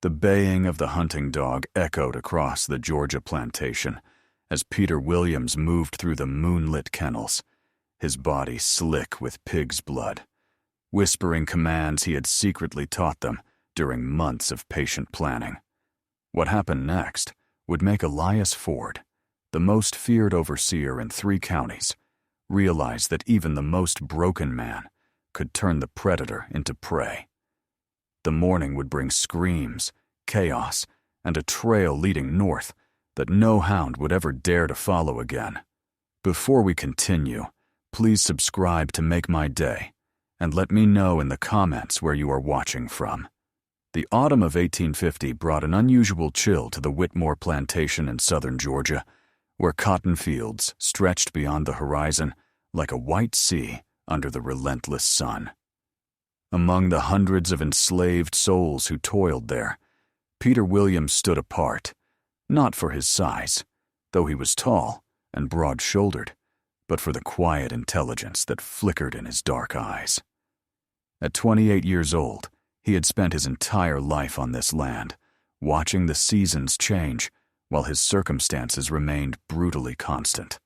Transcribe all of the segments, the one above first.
The baying of the hunting dog echoed across the Georgia plantation as Peter Williams moved through the moonlit kennels, his body slick with pig's blood, whispering commands he had secretly taught them during months of patient planning. What happened next would make Elias Ford, the most feared overseer in 3 counties, realize that even the most broken man could turn the predator into prey. The morning would bring screams, chaos, and a trail leading north that no hound would ever dare to follow again. Before we continue, please subscribe to make my day, and let me know in the comments where you are watching from. The autumn of 1850 brought an unusual chill to the Whitmore plantation in southern Georgia, where cotton fields stretched beyond the horizon like a white sea under the relentless sun. Among the hundreds of enslaved souls who toiled there, Peter Williams stood apart, not for his size, though he was tall and broad-shouldered, but for the quiet intelligence that flickered in his dark eyes. At 28 years old, he had spent his entire life on this land, watching the seasons change while his circumstances remained brutally constant.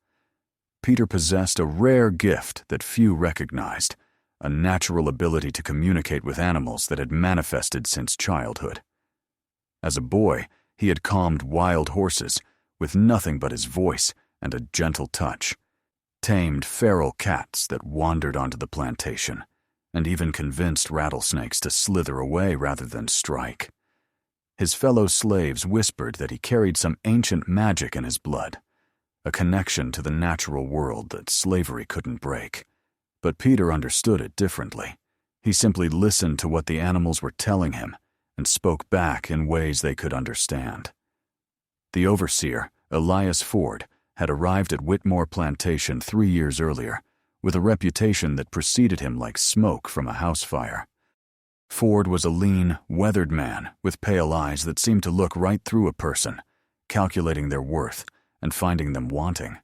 Peter possessed a rare gift that few recognized, a natural ability to communicate with animals that had manifested since childhood. As a boy, he had calmed wild horses with nothing but his voice and a gentle touch, tamed feral cats that wandered onto the plantation, and even convinced rattlesnakes to slither away rather than strike. His fellow slaves whispered that he carried some ancient magic in his blood, a connection to the natural world that slavery couldn't break. But Peter understood it differently. He simply listened to what the animals were telling him and spoke back in ways they could understand. The overseer, Elias Ford, had arrived at Whitmore Plantation 3 years earlier, with a reputation that preceded him like smoke from a house fire. Ford was a lean, weathered man with pale eyes that seemed to look right through a person, calculating their worth and finding them wanting.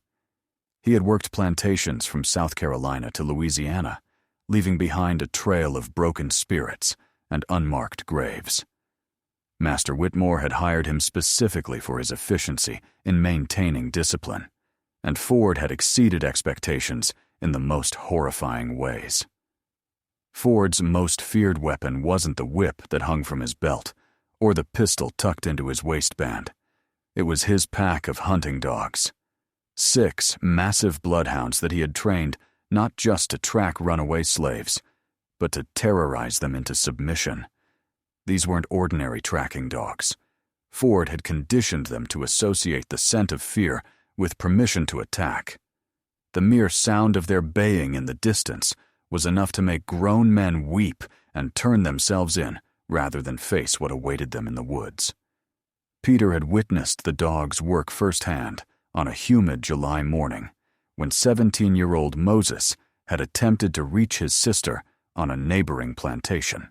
He had worked plantations from South Carolina to Louisiana, leaving behind a trail of broken spirits and unmarked graves. Master Whitmore had hired him specifically for his efficiency in maintaining discipline, and Ford had exceeded expectations in the most horrifying ways. Ford's most feared weapon wasn't the whip that hung from his belt, or the pistol tucked into his waistband. It was his pack of hunting dogs. 6 massive bloodhounds that he had trained not just to track runaway slaves, but to terrorize them into submission. These weren't ordinary tracking dogs. Ford had conditioned them to associate the scent of fear with permission to attack. The mere sound of their baying in the distance was enough to make grown men weep and turn themselves in rather than face what awaited them in the woods. Peter had witnessed the dogs work firsthand on a humid July morning when 17-year-old Moses had attempted to reach his sister on a neighboring plantation.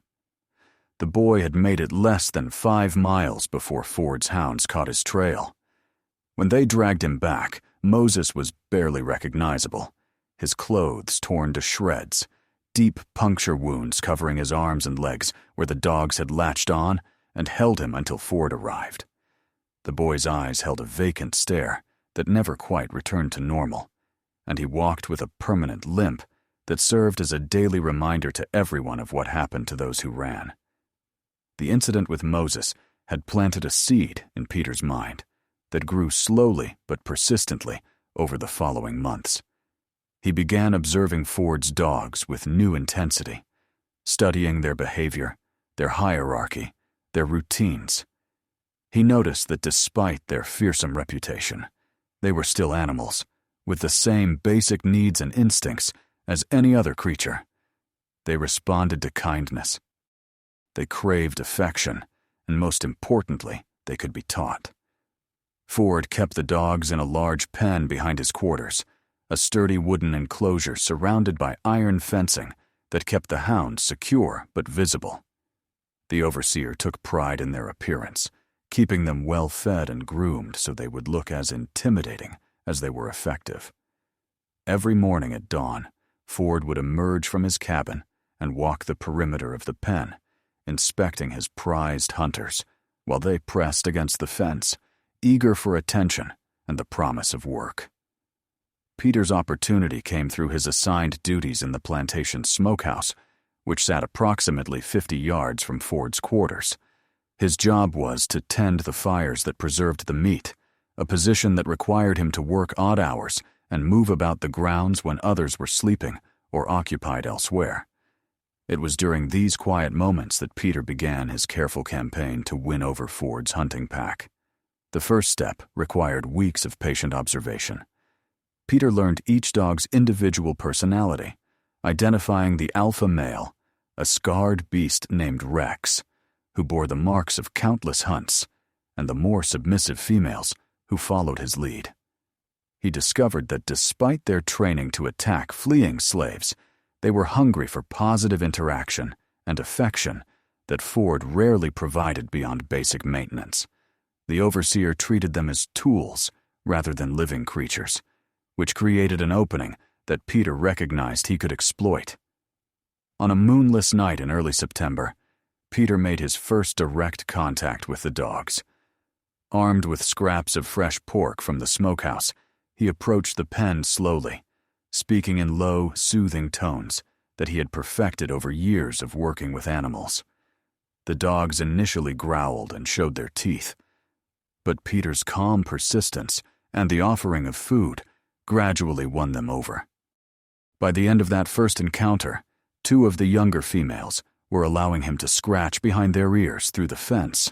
The boy had made it less than 5 miles before Ford's hounds caught his trail. When they dragged him back, Moses was barely recognizable, his clothes torn to shreds, deep puncture wounds covering his arms and legs where the dogs had latched on and held him until Ford arrived. The boy's eyes held a vacant stare that never quite returned to normal, and he walked with a permanent limp that served as a daily reminder to everyone of what happened to those who ran. The incident with Moses had planted a seed in Peter's mind that grew slowly but persistently over the following months. He began observing Ford's dogs with new intensity, studying their behavior, their hierarchy, their routines. He noticed that despite their fearsome reputation, they were still animals, with the same basic needs and instincts as any other creature. They responded to kindness. They craved affection, and most importantly, they could be taught. Ford kept the dogs in a large pen behind his quarters, a sturdy wooden enclosure surrounded by iron fencing that kept the hounds secure but visible. The overseer took pride in their appearance, keeping them well fed and groomed so they would look as intimidating as they were effective. Every morning at dawn, Ford would emerge from his cabin and walk the perimeter of the pen, inspecting his prized hunters while they pressed against the fence, eager for attention and the promise of work. Peter's opportunity came through his assigned duties in the plantation smokehouse, which sat approximately 50 yards from Ford's quarters. His job was to tend the fires that preserved the meat, a position that required him to work odd hours and move about the grounds when others were sleeping or occupied elsewhere. It was during these quiet moments that Peter began his careful campaign to win over Ford's hunting pack. The first step required weeks of patient observation. Peter learned each dog's individual personality, identifying the alpha male, a scarred beast named Rex, who bore the marks of countless hunts, and the more submissive females who followed his lead. He discovered that despite their training to attack fleeing slaves, they were hungry for positive interaction and affection that Ford rarely provided beyond basic maintenance. The overseer treated them as tools rather than living creatures, which created an opening that Peter recognized he could exploit. On a moonless night in early September, Peter made his first direct contact with the dogs. Armed with scraps of fresh pork from the smokehouse, he approached the pen slowly, speaking in low, soothing tones that he had perfected over years of working with animals. The dogs initially growled and showed their teeth, but Peter's calm persistence and the offering of food gradually won them over. By the end of that first encounter, 2 of the younger females were allowing him to scratch behind their ears through the fence.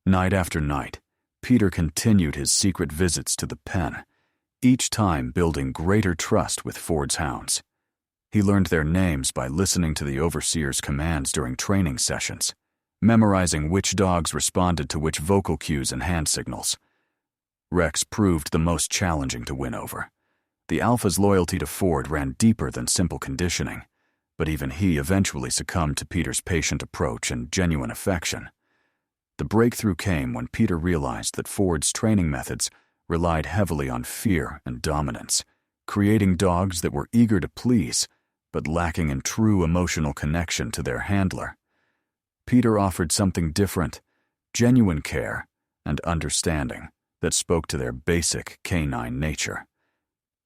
Night after night, Peter continued his secret visits to the pen, each time building greater trust with Ford's hounds. He learned their names by listening to the overseer's commands during training sessions, memorizing which dogs responded to which vocal cues and hand signals. Rex proved the most challenging to win over. The alpha's loyalty to Ford ran deeper than simple conditioning, but even he eventually succumbed to Peter's patient approach and genuine affection. The breakthrough came when Peter realized that Ford's training methods relied heavily on fear and dominance, creating dogs that were eager to please, but lacking in true emotional connection to their handler. Peter offered something different, genuine care and understanding that spoke to their basic canine nature.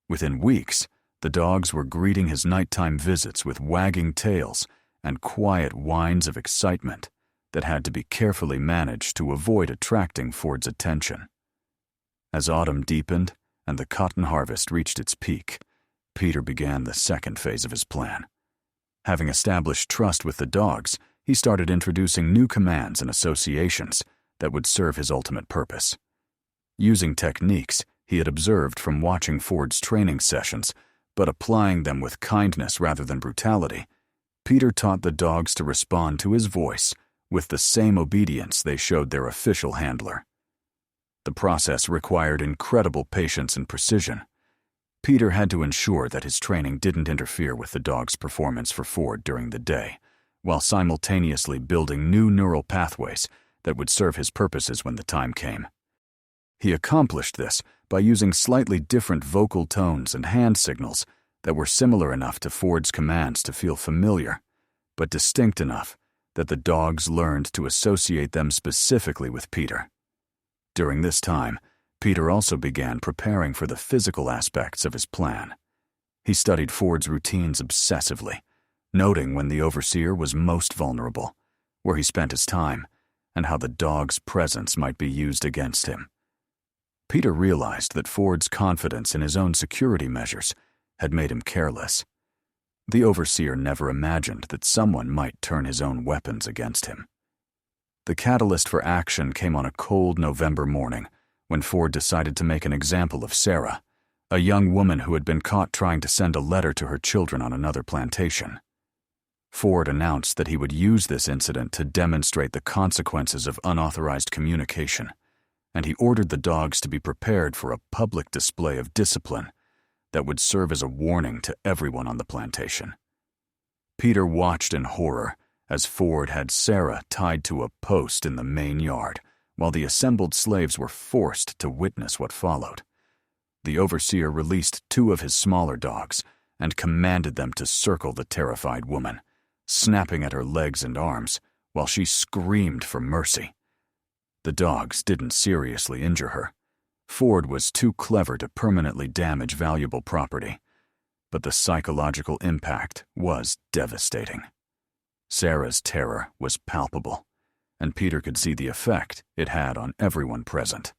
Within weeks, the dogs were greeting his nighttime visits with wagging tails and quiet whines of excitement that had to be carefully managed to avoid attracting Ford's attention. As autumn deepened and the cotton harvest reached its peak, Peter began the second phase of his plan. Having established trust with the dogs, he started introducing new commands and associations that would serve his ultimate purpose. Using techniques he had observed from watching Ford's training sessions, but applying them with kindness rather than brutality, Peter taught the dogs to respond to his voice with the same obedience they showed their official handler. The process required incredible patience and precision. Peter had to ensure that his training didn't interfere with the dog's performance for Ford during the day, while simultaneously building new neural pathways that would serve his purposes when the time came. He accomplished this by using slightly different vocal tones and hand signals that were similar enough to Ford's commands to feel familiar, but distinct enough that the dogs learned to associate them specifically with Peter. During this time, Peter also began preparing for the physical aspects of his plan. He studied Ford's routines obsessively, noting when the overseer was most vulnerable, where he spent his time, and how the dog's presence might be used against him. Peter realized that Ford's confidence in his own security measures had made him careless. The overseer never imagined that someone might turn his own weapons against him. The catalyst for action came on a cold November morning when Ford decided to make an example of Sarah, a young woman who had been caught trying to send a letter to her children on another plantation. Ford announced that he would use this incident to demonstrate the consequences of unauthorized communication, and he ordered the dogs to be prepared for a public display of discipline that would serve as a warning to everyone on the plantation. Peter watched in horror as Ford had Sarah tied to a post in the main yard, while the assembled slaves were forced to witness what followed. The overseer released 2 of his smaller dogs and commanded them to circle the terrified woman, snapping at her legs and arms while she screamed for mercy. The dogs didn't seriously injure her. Ford was too clever to permanently damage valuable property, but the psychological impact was devastating. Sarah's terror was palpable, and Peter could see the effect it had on everyone present.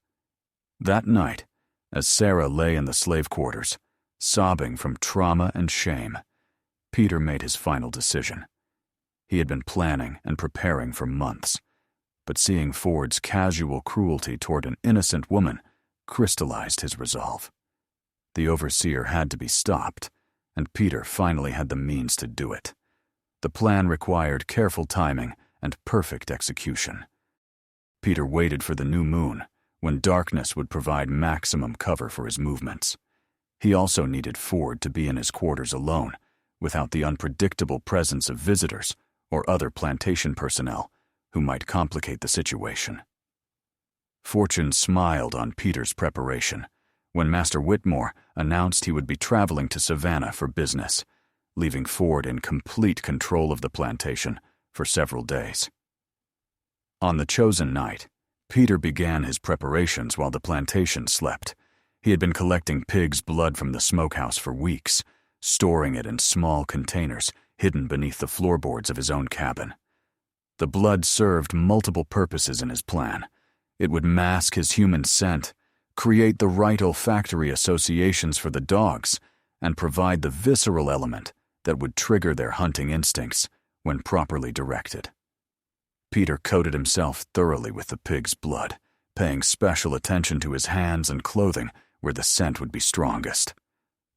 That night, as Sarah lay in the slave quarters, sobbing from trauma and shame, Peter made his final decision. He had been planning and preparing for months, but seeing Ford's casual cruelty toward an innocent woman crystallized his resolve. The overseer had to be stopped, and Peter finally had the means to do it. The plan required careful timing and perfect execution. Peter waited for the new moon, when darkness would provide maximum cover for his movements. He also needed Ford to be in his quarters alone, without the unpredictable presence of visitors or other plantation personnel who might complicate the situation. Fortune smiled on Peter's preparation when Master Whitmore announced he would be traveling to Savannah for business, leaving Ford in complete control of the plantation for several days. On the chosen night, Peter began his preparations while the plantation slept. He had been collecting pig's blood from the smokehouse for weeks, storing it in small containers hidden beneath the floorboards of his own cabin. The blood served multiple purposes in his plan. It would mask his human scent, create the right olfactory associations for the dogs, and provide the visceral element that would trigger their hunting instincts when properly directed. Peter coated himself thoroughly with the pig's blood, paying special attention to his hands and clothing where the scent would be strongest.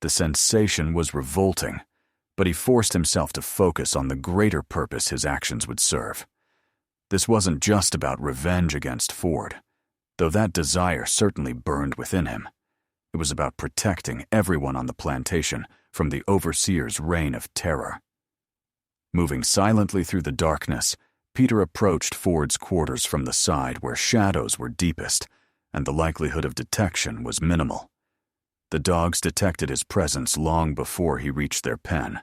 The sensation was revolting, but he forced himself to focus on the greater purpose his actions would serve. This wasn't just about revenge against Ford, though that desire certainly burned within him. It was about protecting everyone on the plantation from the overseer's reign of terror. Moving silently through the darkness, Peter approached Ford's quarters from the side where shadows were deepest and the likelihood of detection was minimal. The dogs detected his presence long before he reached their pen,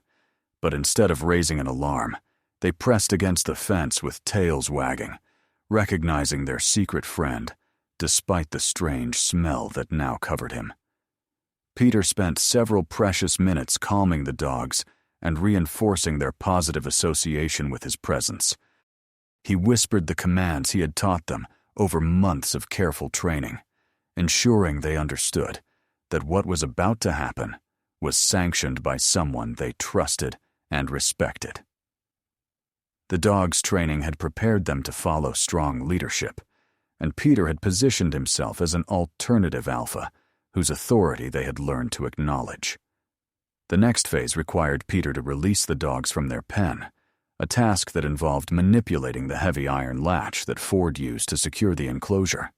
but instead of raising an alarm, they pressed against the fence with tails wagging, recognizing their secret friend, despite the strange smell that now covered him. Peter spent several precious minutes calming the dogs and reinforcing their positive association with his presence. He whispered the commands he had taught them over months of careful training, ensuring they understood that what was about to happen was sanctioned by someone they trusted and respected. The dogs' training had prepared them to follow strong leadership, and Peter had positioned himself as an alternative alpha whose authority they had learned to acknowledge. The next phase required Peter to release the dogs from their pen, a task that involved manipulating the heavy iron latch that Ford used to secure the enclosure.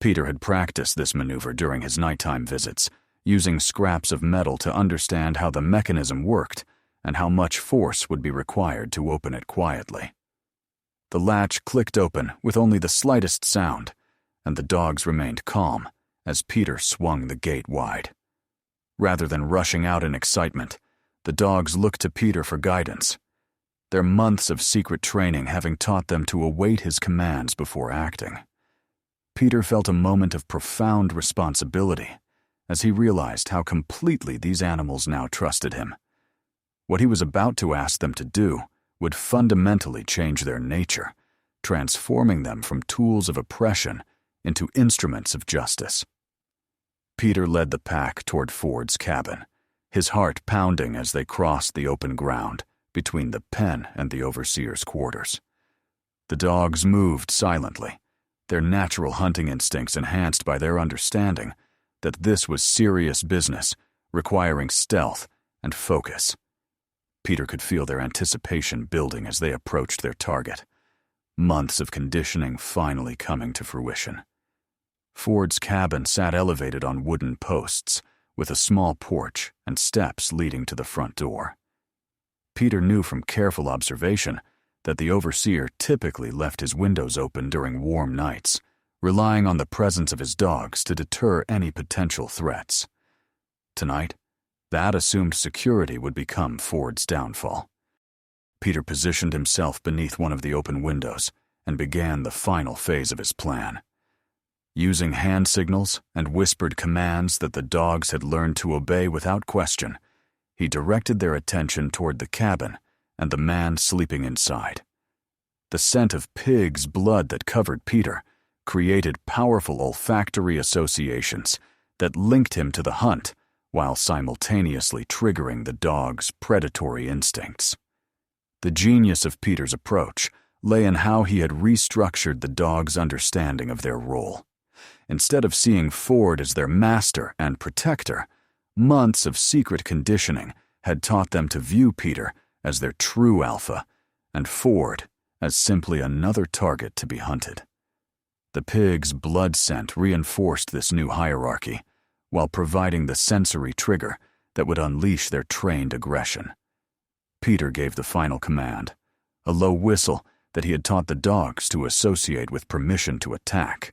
Peter had practiced this maneuver during his nighttime visits, using scraps of metal to understand how the mechanism worked and how much force would be required to open it quietly. The latch clicked open with only the slightest sound, and the dogs remained calm as Peter swung the gate wide. Rather than rushing out in excitement, the dogs looked to Peter for guidance, their months of secret training having taught them to await his commands before acting. Peter felt a moment of profound responsibility as he realized how completely these animals now trusted him. What he was about to ask them to do would fundamentally change their nature, transforming them from tools of oppression into instruments of justice. Peter led the pack toward Ford's cabin, his heart pounding as they crossed the open ground between the pen and the overseer's quarters. The dogs moved silently, their natural hunting instincts enhanced by their understanding that this was serious business requiring stealth and focus. Peter could feel their anticipation building as they approached their target, months of conditioning finally coming to fruition. Ford's cabin sat elevated on wooden posts, with a small porch and steps leading to the front door. Peter knew from careful observation that the overseer typically left his windows open during warm nights, relying on the presence of his dogs to deter any potential threats. Tonight, that assumed security would become Ford's downfall. Peter positioned himself beneath one of the open windows and began the final phase of his plan. Using hand signals and whispered commands that the dogs had learned to obey without question, he directed their attention toward the cabin and the man sleeping inside. The scent of pig's blood that covered Peter created powerful olfactory associations that linked him to the hunt while simultaneously triggering the dog's predatory instincts. The genius of Peter's approach lay in how he had restructured the dog's understanding of their role. Instead of seeing Ford as their master and protector, months of secret conditioning had taught them to view Peter as their true alpha and Ford as simply another target to be hunted. The pig's blood scent reinforced this new hierarchy, while providing the sensory trigger that would unleash their trained aggression. Peter gave the final command, a low whistle that he had taught the dogs to associate with permission to attack.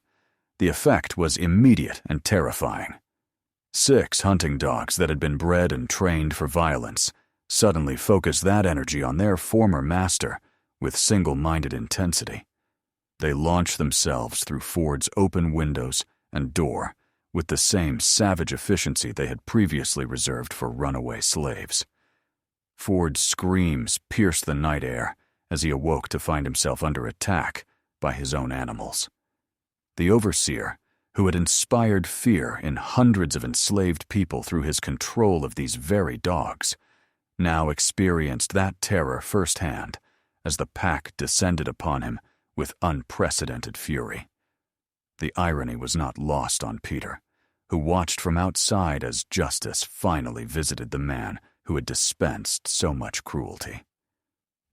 The effect was immediate and terrifying. 6 hunting dogs that had been bred and trained for violence suddenly focused that energy on their former master with single-minded intensity. They launched themselves through Ford's open windows and door with the same savage efficiency they had previously reserved for runaway slaves. Ford's screams pierced the night air as he awoke to find himself under attack by his own animals. The overseer, who had inspired fear in hundreds of enslaved people through his control of these very dogs, now experienced that terror firsthand as the pack descended upon him with unprecedented fury. The irony was not lost on Peter, who watched from outside as justice finally visited the man who had dispensed so much cruelty.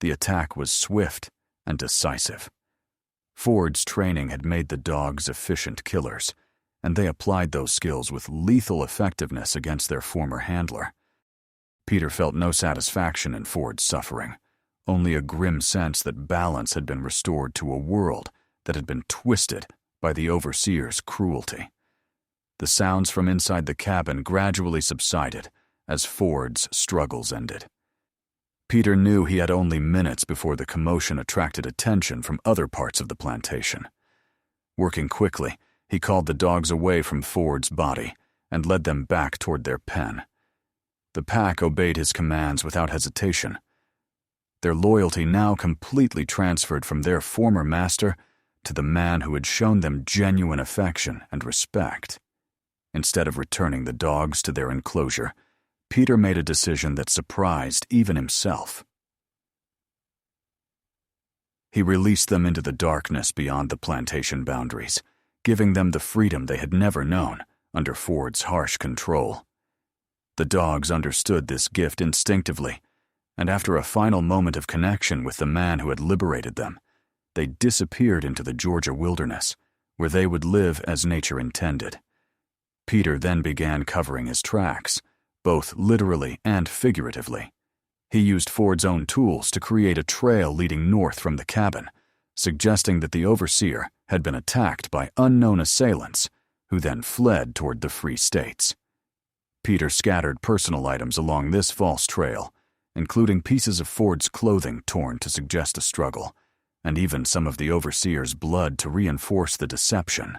The attack was swift and decisive. Ford's training had made the dogs efficient killers, and they applied those skills with lethal effectiveness against their former handler. Peter felt no satisfaction in Ford's suffering, only a grim sense that balance had been restored to a world that had been twisted by the overseer's cruelty. The sounds from inside the cabin gradually subsided as Ford's struggles ended. Peter knew he had only minutes before the commotion attracted attention from other parts of the plantation. Working quickly, he called the dogs away from Ford's body and led them back toward their pen. The pack obeyed his commands without hesitation. Their loyalty now completely transferred from their former master to the man who had shown them genuine affection and respect. Instead of returning the dogs to their enclosure, Peter made a decision that surprised even himself. He released them into the darkness beyond the plantation boundaries, giving them the freedom they had never known under Ford's harsh control. The dogs understood this gift instinctively, and after a final moment of connection with the man who had liberated them, they disappeared into the Georgia wilderness, where they would live as nature intended. Peter then began covering his tracks, both literally and figuratively. He used Ford's own tools to create a trail leading north from the cabin, suggesting that the overseer had been attacked by unknown assailants who then fled toward the Free States. Peter scattered personal items along this false trail, including pieces of Ford's clothing torn to suggest a struggle, and even some of the overseer's blood to reinforce the deception.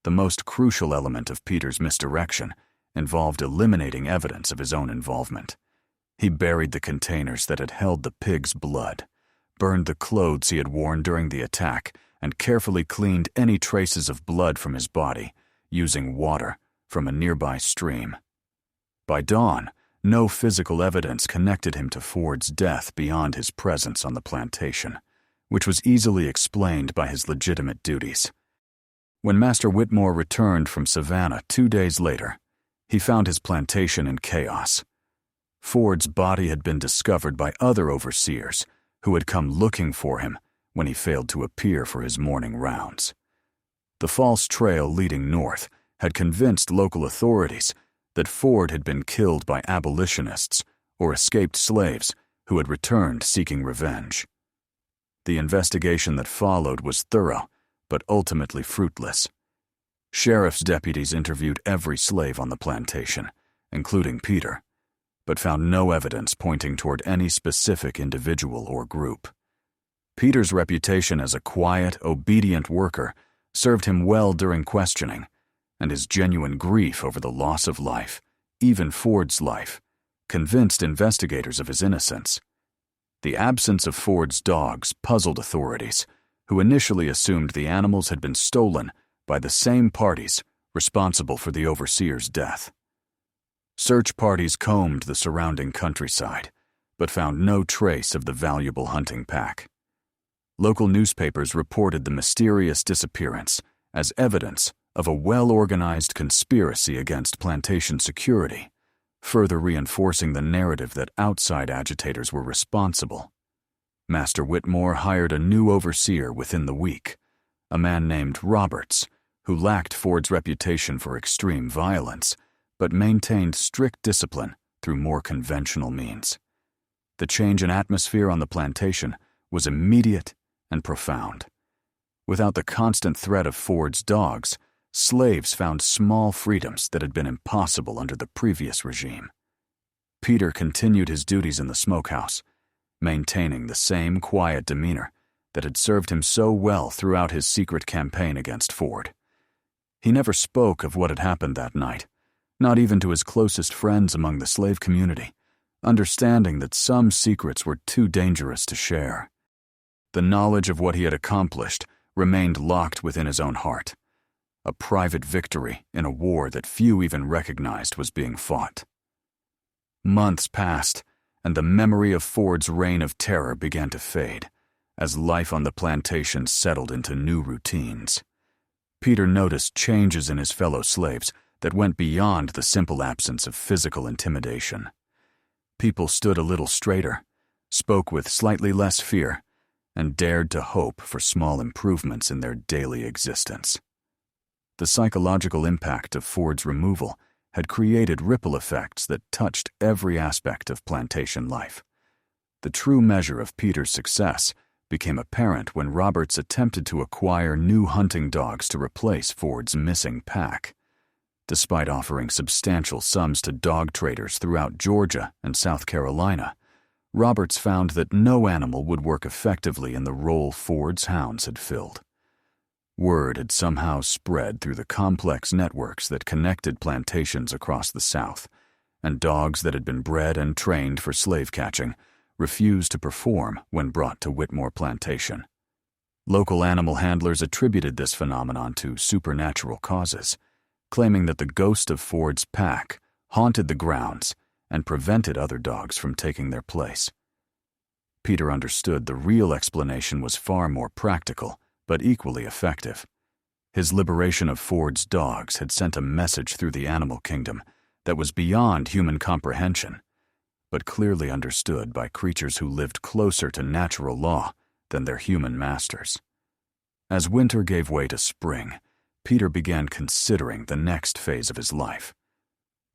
The most crucial element of Peter's misdirection involved eliminating evidence of his own involvement. He buried the containers that had held the pig's blood, burned the clothes he had worn during the attack, and carefully cleaned any traces of blood from his body, using water from a nearby stream. By dawn, no physical evidence connected him to Ford's death beyond his presence on the plantation, which was easily explained by his legitimate duties. When Master Whitmore returned from Savannah 2 days later, he found his plantation in chaos. Ford's body had been discovered by other overseers who had come looking for him when he failed to appear for his morning rounds. The false trail leading north had convinced local authorities that Ford had been killed by abolitionists or escaped slaves who had returned seeking revenge. The investigation that followed was thorough, but ultimately fruitless. Sheriff's deputies interviewed every slave on the plantation, including Peter, but found no evidence pointing toward any specific individual or group. Peter's reputation as a quiet, obedient worker served him well during questioning, and his genuine grief over the loss of life, even Ford's life, convinced investigators of his innocence. The absence of Ford's dogs puzzled authorities, who initially assumed the animals had been stolen by the same parties responsible for the overseer's death. Search parties combed the surrounding countryside, but found no trace of the valuable hunting pack. Local newspapers reported the mysterious disappearance as evidence of a well-organized conspiracy against plantation security, further reinforcing the narrative that outside agitators were responsible. Master Whitmore hired a new overseer within the week, a man named Roberts, who lacked Ford's reputation for extreme violence, but maintained strict discipline through more conventional means. The change in atmosphere on the plantation was immediate and profound. Without the constant threat of Ford's dogs, slaves found small freedoms that had been impossible under the previous regime. Peter continued his duties in the smokehouse, maintaining the same quiet demeanor that had served him so well throughout his secret campaign against Ford. He never spoke of what had happened that night, not even to his closest friends among the slave community, understanding that some secrets were too dangerous to share. The knowledge of what he had accomplished remained locked within his own heart, a private victory in a war that few even recognized was being fought. Months passed, and the memory of Ford's reign of terror began to fade as life on the plantation settled into new routines. Peter noticed changes in his fellow slaves that went beyond the simple absence of physical intimidation. People stood a little straighter, spoke with slightly less fear, and dared to hope for small improvements in their daily existence. The psychological impact of Ford's removal had created ripple effects that touched every aspect of plantation life. The true measure of Peter's success became apparent when Roberts attempted to acquire new hunting dogs to replace Ford's missing pack. Despite offering substantial sums to dog traders throughout Georgia and South Carolina, Roberts found that no animal would work effectively in the role Ford's hounds had filled. Word had somehow spread through the complex networks that connected plantations across the South, and dogs that had been bred and trained for slave catching refused to perform when brought to Whitmore Plantation. Local animal handlers attributed this phenomenon to supernatural causes, claiming that the ghost of Ford's pack haunted the grounds and prevented other dogs from taking their place. Peter understood the real explanation was far more practical, but equally effective. His liberation of Ford's dogs had sent a message through the animal kingdom that was beyond human comprehension, but clearly understood by creatures who lived closer to natural law than their human masters. As winter gave way to spring, Peter began considering the next phase of his life.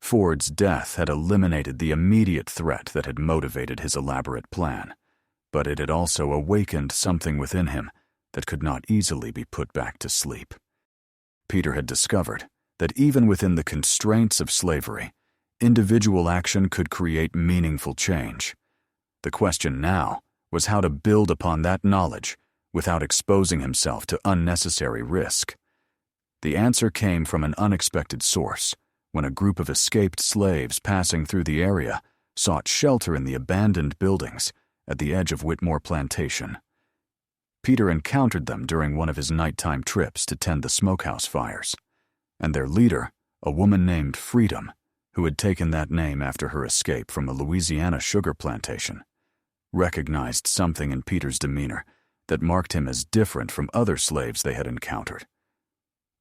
Ford's death had eliminated the immediate threat that had motivated his elaborate plan, but it had also awakened something within him that could not easily be put back to sleep. Peter had discovered that even within the constraints of slavery, individual action could create meaningful change. The question now was how to build upon that knowledge without exposing himself to unnecessary risk. The answer came from an unexpected source when a group of escaped slaves passing through the area sought shelter in the abandoned buildings at the edge of Whitmore Plantation. Peter encountered them during one of his nighttime trips to tend the smokehouse fires, and their leader, a woman named Freedom, who had taken that name after her escape from a Louisiana sugar plantation, recognized something in Peter's demeanor that marked him as different from other slaves they had encountered.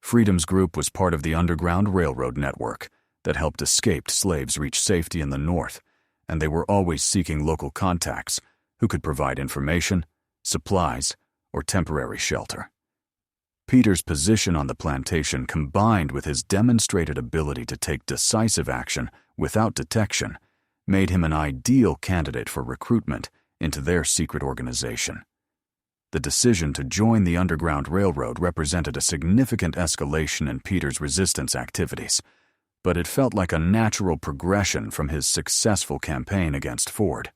Freedom's group was part of the Underground Railroad network that helped escaped slaves reach safety in the North, and they were always seeking local contacts who could provide information, supplies, or temporary shelter. Peter's position on the plantation, combined with his demonstrated ability to take decisive action without detection, made him an ideal candidate for recruitment into their secret organization. The decision to join the Underground Railroad represented a significant escalation in Peter's resistance activities, but it felt like a natural progression from his successful campaign against Ford.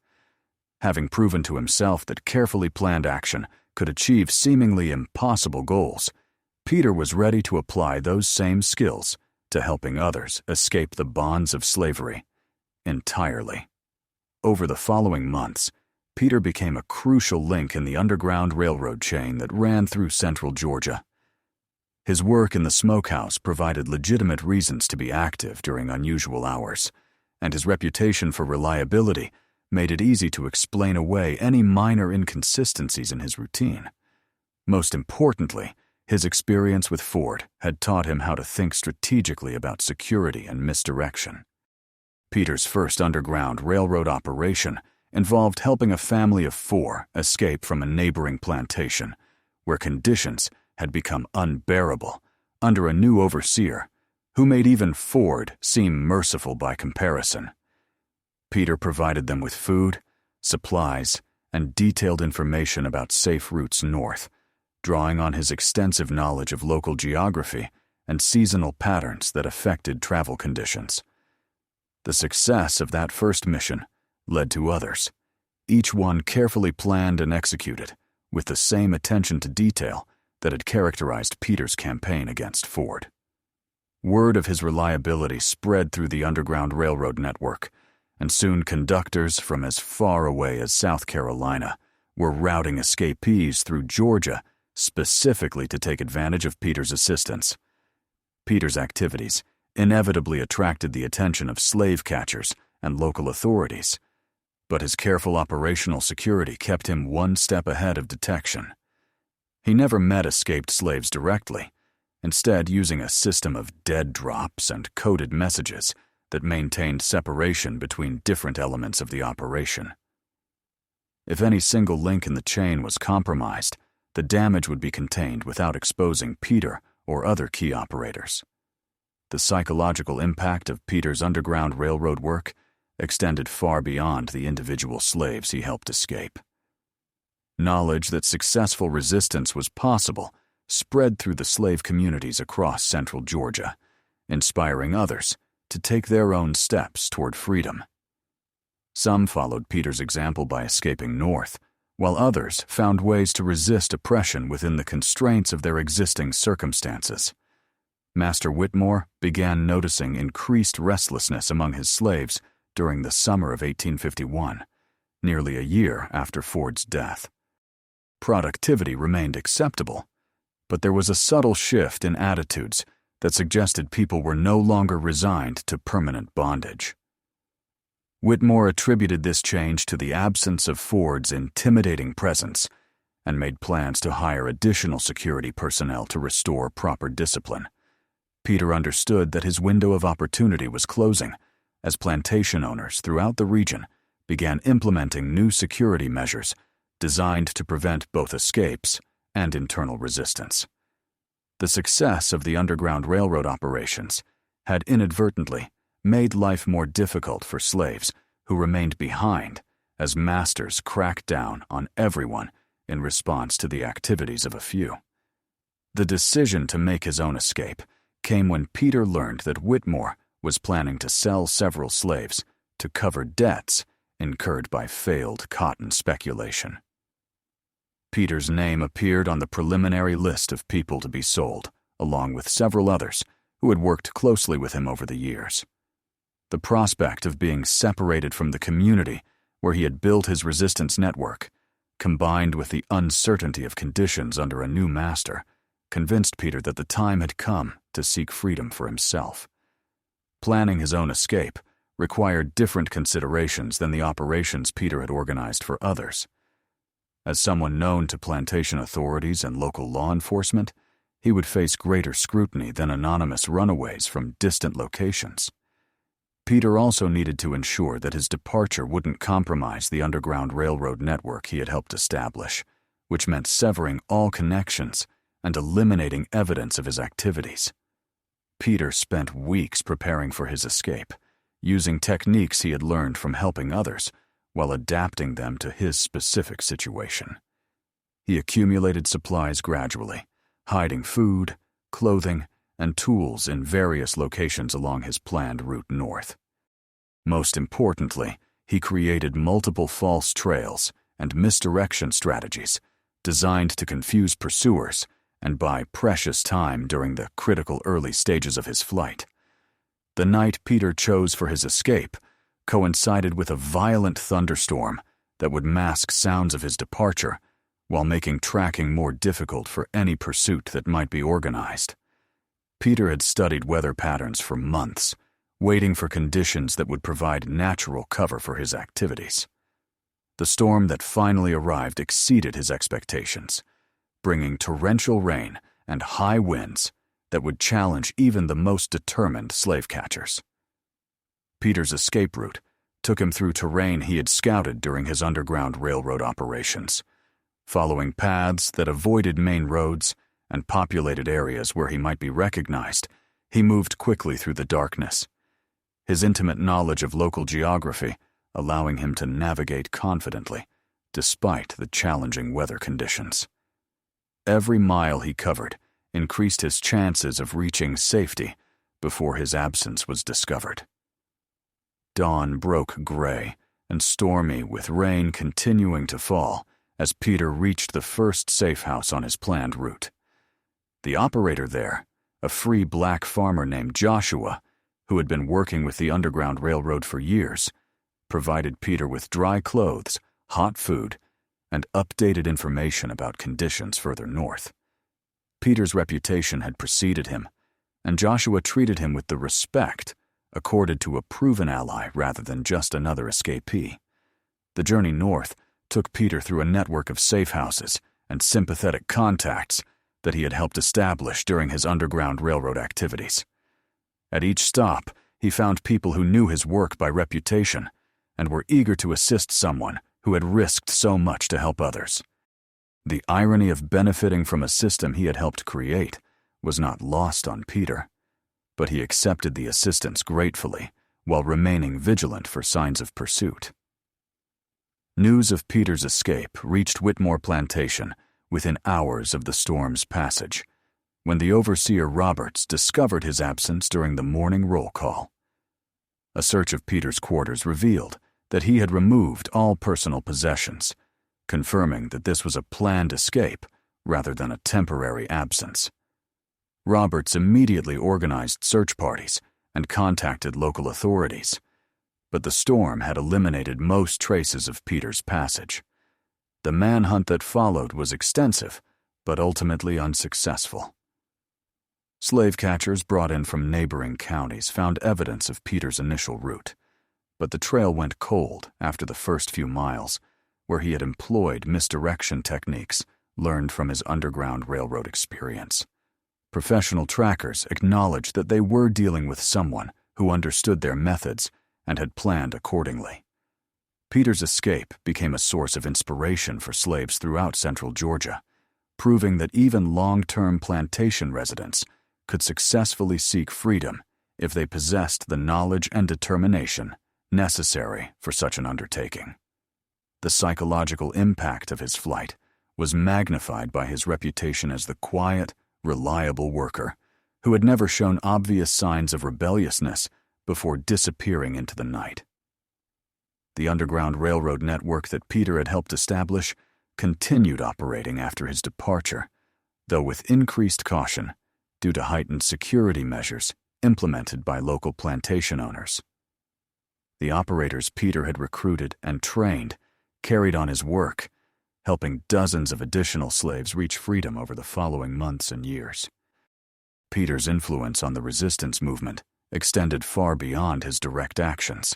Having proven to himself that carefully planned action could achieve seemingly impossible goals, Peter was ready to apply those same skills to helping others escape the bonds of slavery entirely. Over the following months, Peter became a crucial link in the Underground Railroad chain that ran through central Georgia. His work in the smokehouse provided legitimate reasons to be active during unusual hours, and his reputation for reliability made it easy to explain away any minor inconsistencies in his routine. Most importantly, his experience with Ford had taught him how to think strategically about security and misdirection. Peter's first Underground Railroad operation involved helping a family of 4 escape from a neighboring plantation, where conditions had become unbearable under a new overseer who made even Ford seem merciful by comparison. Peter provided them with food, supplies, and detailed information about safe routes north, drawing on his extensive knowledge of local geography and seasonal patterns that affected travel conditions. The success of that first mission led to others, each one carefully planned and executed with the same attention to detail that had characterized Peter's campaign against Ford. Word of his reliability spread through the Underground Railroad network, and soon conductors from as far away as South Carolina were routing escapees through Georgia specifically to take advantage of Peter's assistance. Peter's activities inevitably attracted the attention of slave catchers and local authorities, but his careful operational security kept him one step ahead of detection. He never met escaped slaves directly, instead using a system of dead drops and coded messages that maintained separation between different elements of the operation. If any single link in the chain was compromised, the damage would be contained without exposing Peter or other key operators. The psychological impact of Peter's Underground Railroad work extended far beyond the individual slaves he helped escape. Knowledge that successful resistance was possible spread through the slave communities across central Georgia, inspiring others to take their own steps toward freedom. Some followed Peter's example by escaping north, while others found ways to resist oppression within the constraints of their existing circumstances. Master Whitmore began noticing increased restlessness among his slaves during the summer of 1851, nearly a year after Ford's death. Productivity remained acceptable, but there was a subtle shift in attitudes that suggested people were no longer resigned to permanent bondage. Whitmore attributed this change to the absence of Ford's intimidating presence and made plans to hire additional security personnel to restore proper discipline. Peter understood that his window of opportunity was closing as plantation owners throughout the region began implementing new security measures designed to prevent both escapes and internal resistance. The success of the Underground Railroad operations had inadvertently made life more difficult for slaves who remained behind as masters cracked down on everyone in response to the activities of a few. The decision to make his own escape came when Peter learned that Whitmore was planning to sell several slaves to cover debts incurred by failed cotton speculation. Peter's name appeared on the preliminary list of people to be sold, along with several others who had worked closely with him over the years. The prospect of being separated from the community where he had built his resistance network, combined with the uncertainty of conditions under a new master, convinced Peter that the time had come to seek freedom for himself. Planning his own escape required different considerations than the operations Peter had organized for others. As someone known to plantation authorities and local law enforcement, he would face greater scrutiny than anonymous runaways from distant locations. Peter also needed to ensure that his departure wouldn't compromise the Underground Railroad network he had helped establish, which meant severing all connections and eliminating evidence of his activities. Peter spent weeks preparing for his escape, using techniques he had learned from helping others while adapting them to his specific situation. He accumulated supplies gradually, hiding food, clothing, and tools in various locations along his planned route north. Most importantly, he created multiple false trails and misdirection strategies designed to confuse pursuers and buy precious time during the critical early stages of his flight. The night Peter chose for his escape coincided with a violent thunderstorm that would mask sounds of his departure while making tracking more difficult for any pursuit that might be organized. Peter had studied weather patterns for months, waiting for conditions that would provide natural cover for his activities. The storm that finally arrived exceeded his expectations, bringing torrential rain and high winds that would challenge even the most determined slave catchers. Peter's escape route took him through terrain he had scouted during his Underground Railroad operations, following paths that avoided main roads and populated areas where he might be recognized. He moved quickly through the darkness, his intimate knowledge of local geography allowing him to navigate confidently despite the challenging weather conditions. Every mile he covered increased his chances of reaching safety before his absence was discovered. Dawn broke gray and stormy, with rain continuing to fall as Peter reached the first safe house on his planned route. The operator there, a free black farmer named Joshua, who had been working with the Underground Railroad for years, provided Peter with dry clothes, hot food, and updated information about conditions further north. Peter's reputation had preceded him, and Joshua treated him with the respect accorded to a proven ally rather than just another escapee. The journey north took Peter through a network of safe houses and sympathetic contacts that he had helped establish during his Underground Railroad activities. At each stop, he found people who knew his work by reputation and were eager to assist someone who had risked so much to help others. The irony of benefiting from a system he had helped create was not lost on Peter, but he accepted the assistance gratefully while remaining vigilant for signs of pursuit. News of Peter's escape reached Whitmore Plantation within hours of the storm's passage, when the overseer Roberts discovered his absence during the morning roll call. A search of Peter's quarters revealed that he had removed all personal possessions, confirming that this was a planned escape rather than a temporary absence. Roberts immediately organized search parties and contacted local authorities, but the storm had eliminated most traces of Peter's passage. The manhunt that followed was extensive, but ultimately unsuccessful. Slave catchers brought in from neighboring counties found evidence of Peter's initial route, but the trail went cold after the first few miles, where he had employed misdirection techniques learned from his Underground Railroad experience. Professional trackers acknowledged that they were dealing with someone who understood their methods and had planned accordingly. Peter's escape became a source of inspiration for slaves throughout central Georgia, proving that even long-term plantation residents could successfully seek freedom if they possessed the knowledge and determination necessary for such an undertaking. The psychological impact of his flight was magnified by his reputation as the quiet, reliable worker who had never shown obvious signs of rebelliousness before disappearing into the night. The Underground Railroad network that Peter had helped establish continued operating after his departure, though with increased caution due to heightened security measures implemented by local plantation owners. The operators Peter had recruited and trained carried on his work, helping dozens of additional slaves reach freedom over the following months and years. Peter's influence on the resistance movement extended far beyond his direct actions,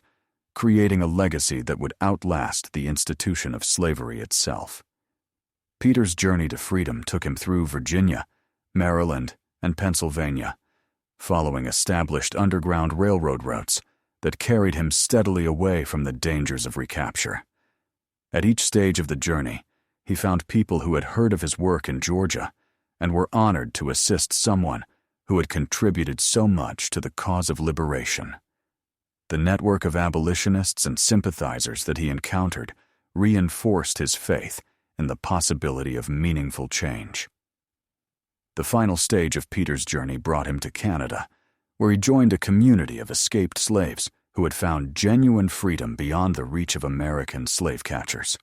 creating a legacy that would outlast the institution of slavery itself. Peter's journey to freedom took him through Virginia, Maryland, and Pennsylvania, following established Underground Railroad routes that carried him steadily away from the dangers of recapture. At each stage of the journey, he found people who had heard of his work in Georgia and were honored to assist someone who had contributed so much to the cause of liberation. The network of abolitionists and sympathizers that he encountered reinforced his faith in the possibility of meaningful change. The final stage of Peter's journey brought him to Canada, where he joined a community of escaped slaves who had found genuine freedom beyond the reach of American slave catchers.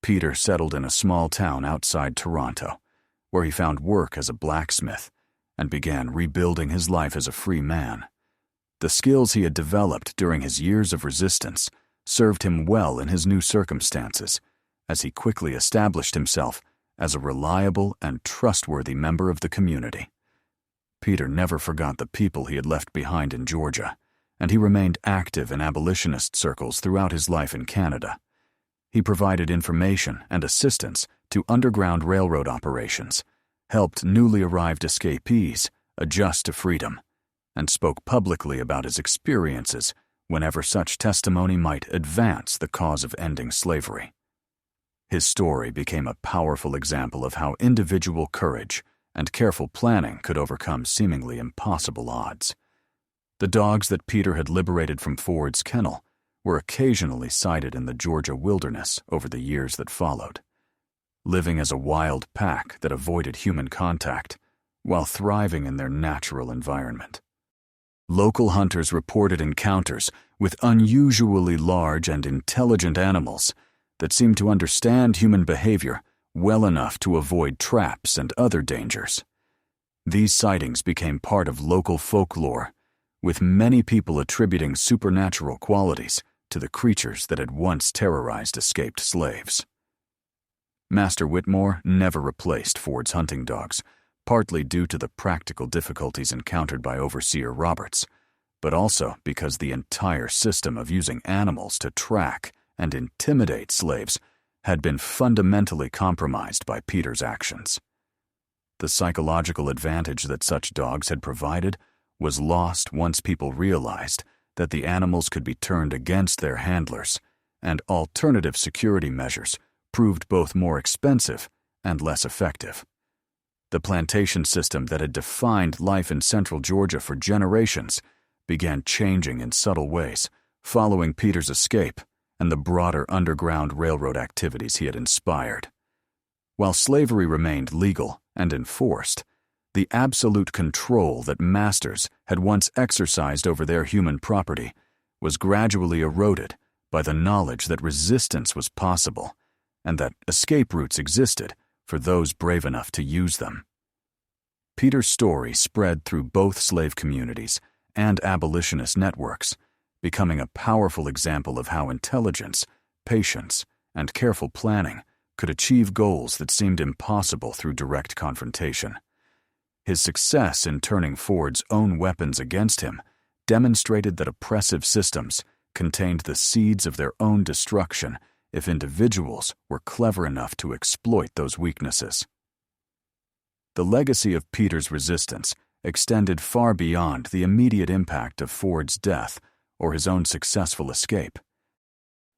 Peter settled in a small town outside Toronto, where he found work as a blacksmith and began rebuilding his life as a free man. The skills he had developed during his years of resistance served him well in his new circumstances, as he quickly established himself as a reliable and trustworthy member of the community. Peter never forgot the people he had left behind in Georgia, and he remained active in abolitionist circles throughout his life in Canada. He provided information and assistance to Underground Railroad operations, helped newly arrived escapees adjust to freedom, and spoke publicly about his experiences whenever such testimony might advance the cause of ending slavery. His story became a powerful example of how individual courage and careful planning could overcome seemingly impossible odds. The dogs that Peter had liberated from Ford's kennel were occasionally sighted in the Georgia wilderness over the years that followed, living as a wild pack that avoided human contact while thriving in their natural environment. Local hunters reported encounters with unusually large and intelligent animals that seemed to understand human behavior well enough to avoid traps and other dangers. These sightings became part of local folklore, with many people attributing supernatural qualities to the creatures that had once terrorized escaped slaves. Master Whitmore never replaced Ford's hunting dogs, partly due to the practical difficulties encountered by Overseer Roberts, but also because the entire system of using animals to track and intimidate slaves had been fundamentally compromised by Peter's actions. The psychological advantage that such dogs had provided was lost once people realized that the animals could be turned against their handlers, and alternative security measures proved both more expensive and less effective. The plantation system that had defined life in central Georgia for generations began changing in subtle ways following Peter's escape and the broader Underground Railroad activities he had inspired. While slavery remained legal and enforced, the absolute control that masters had once exercised over their human property was gradually eroded by the knowledge that resistance was possible and that escape routes existed for those brave enough to use them. Peter's story spread through both slave communities and abolitionist networks, becoming a powerful example of how intelligence, patience, and careful planning could achieve goals that seemed impossible through direct confrontation. His success in turning Ford's own weapons against him demonstrated that oppressive systems contained the seeds of their own destruction if individuals were clever enough to exploit those weaknesses. The legacy of Peter's resistance extended far beyond the immediate impact of Ford's death or his own successful escape.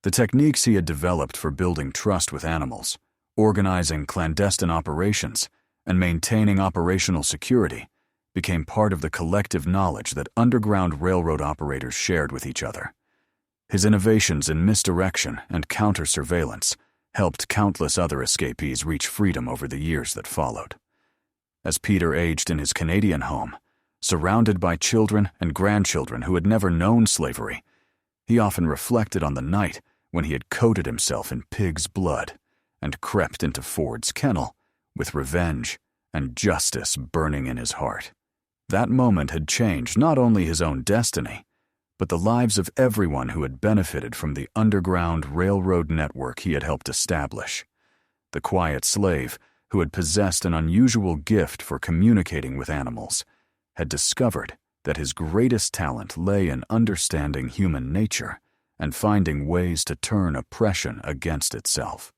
The techniques he had developed for building trust with animals, organizing clandestine operations, and maintaining operational security became part of the collective knowledge that Underground Railroad operators shared with each other. His innovations in misdirection and counter-surveillance helped countless other escapees reach freedom over the years that followed. As Peter aged in his Canadian home, surrounded by children and grandchildren who had never known slavery, he often reflected on the night when he had coated himself in pig's blood and crept into Ford's kennel with revenge and justice burning in his heart. That moment had changed not only his own destiny, but the lives of everyone who had benefited from the Underground Railroad network he had helped establish. The quiet slave, who had possessed an unusual gift for communicating with animals, had discovered that his greatest talent lay in understanding human nature and finding ways to turn oppression against itself.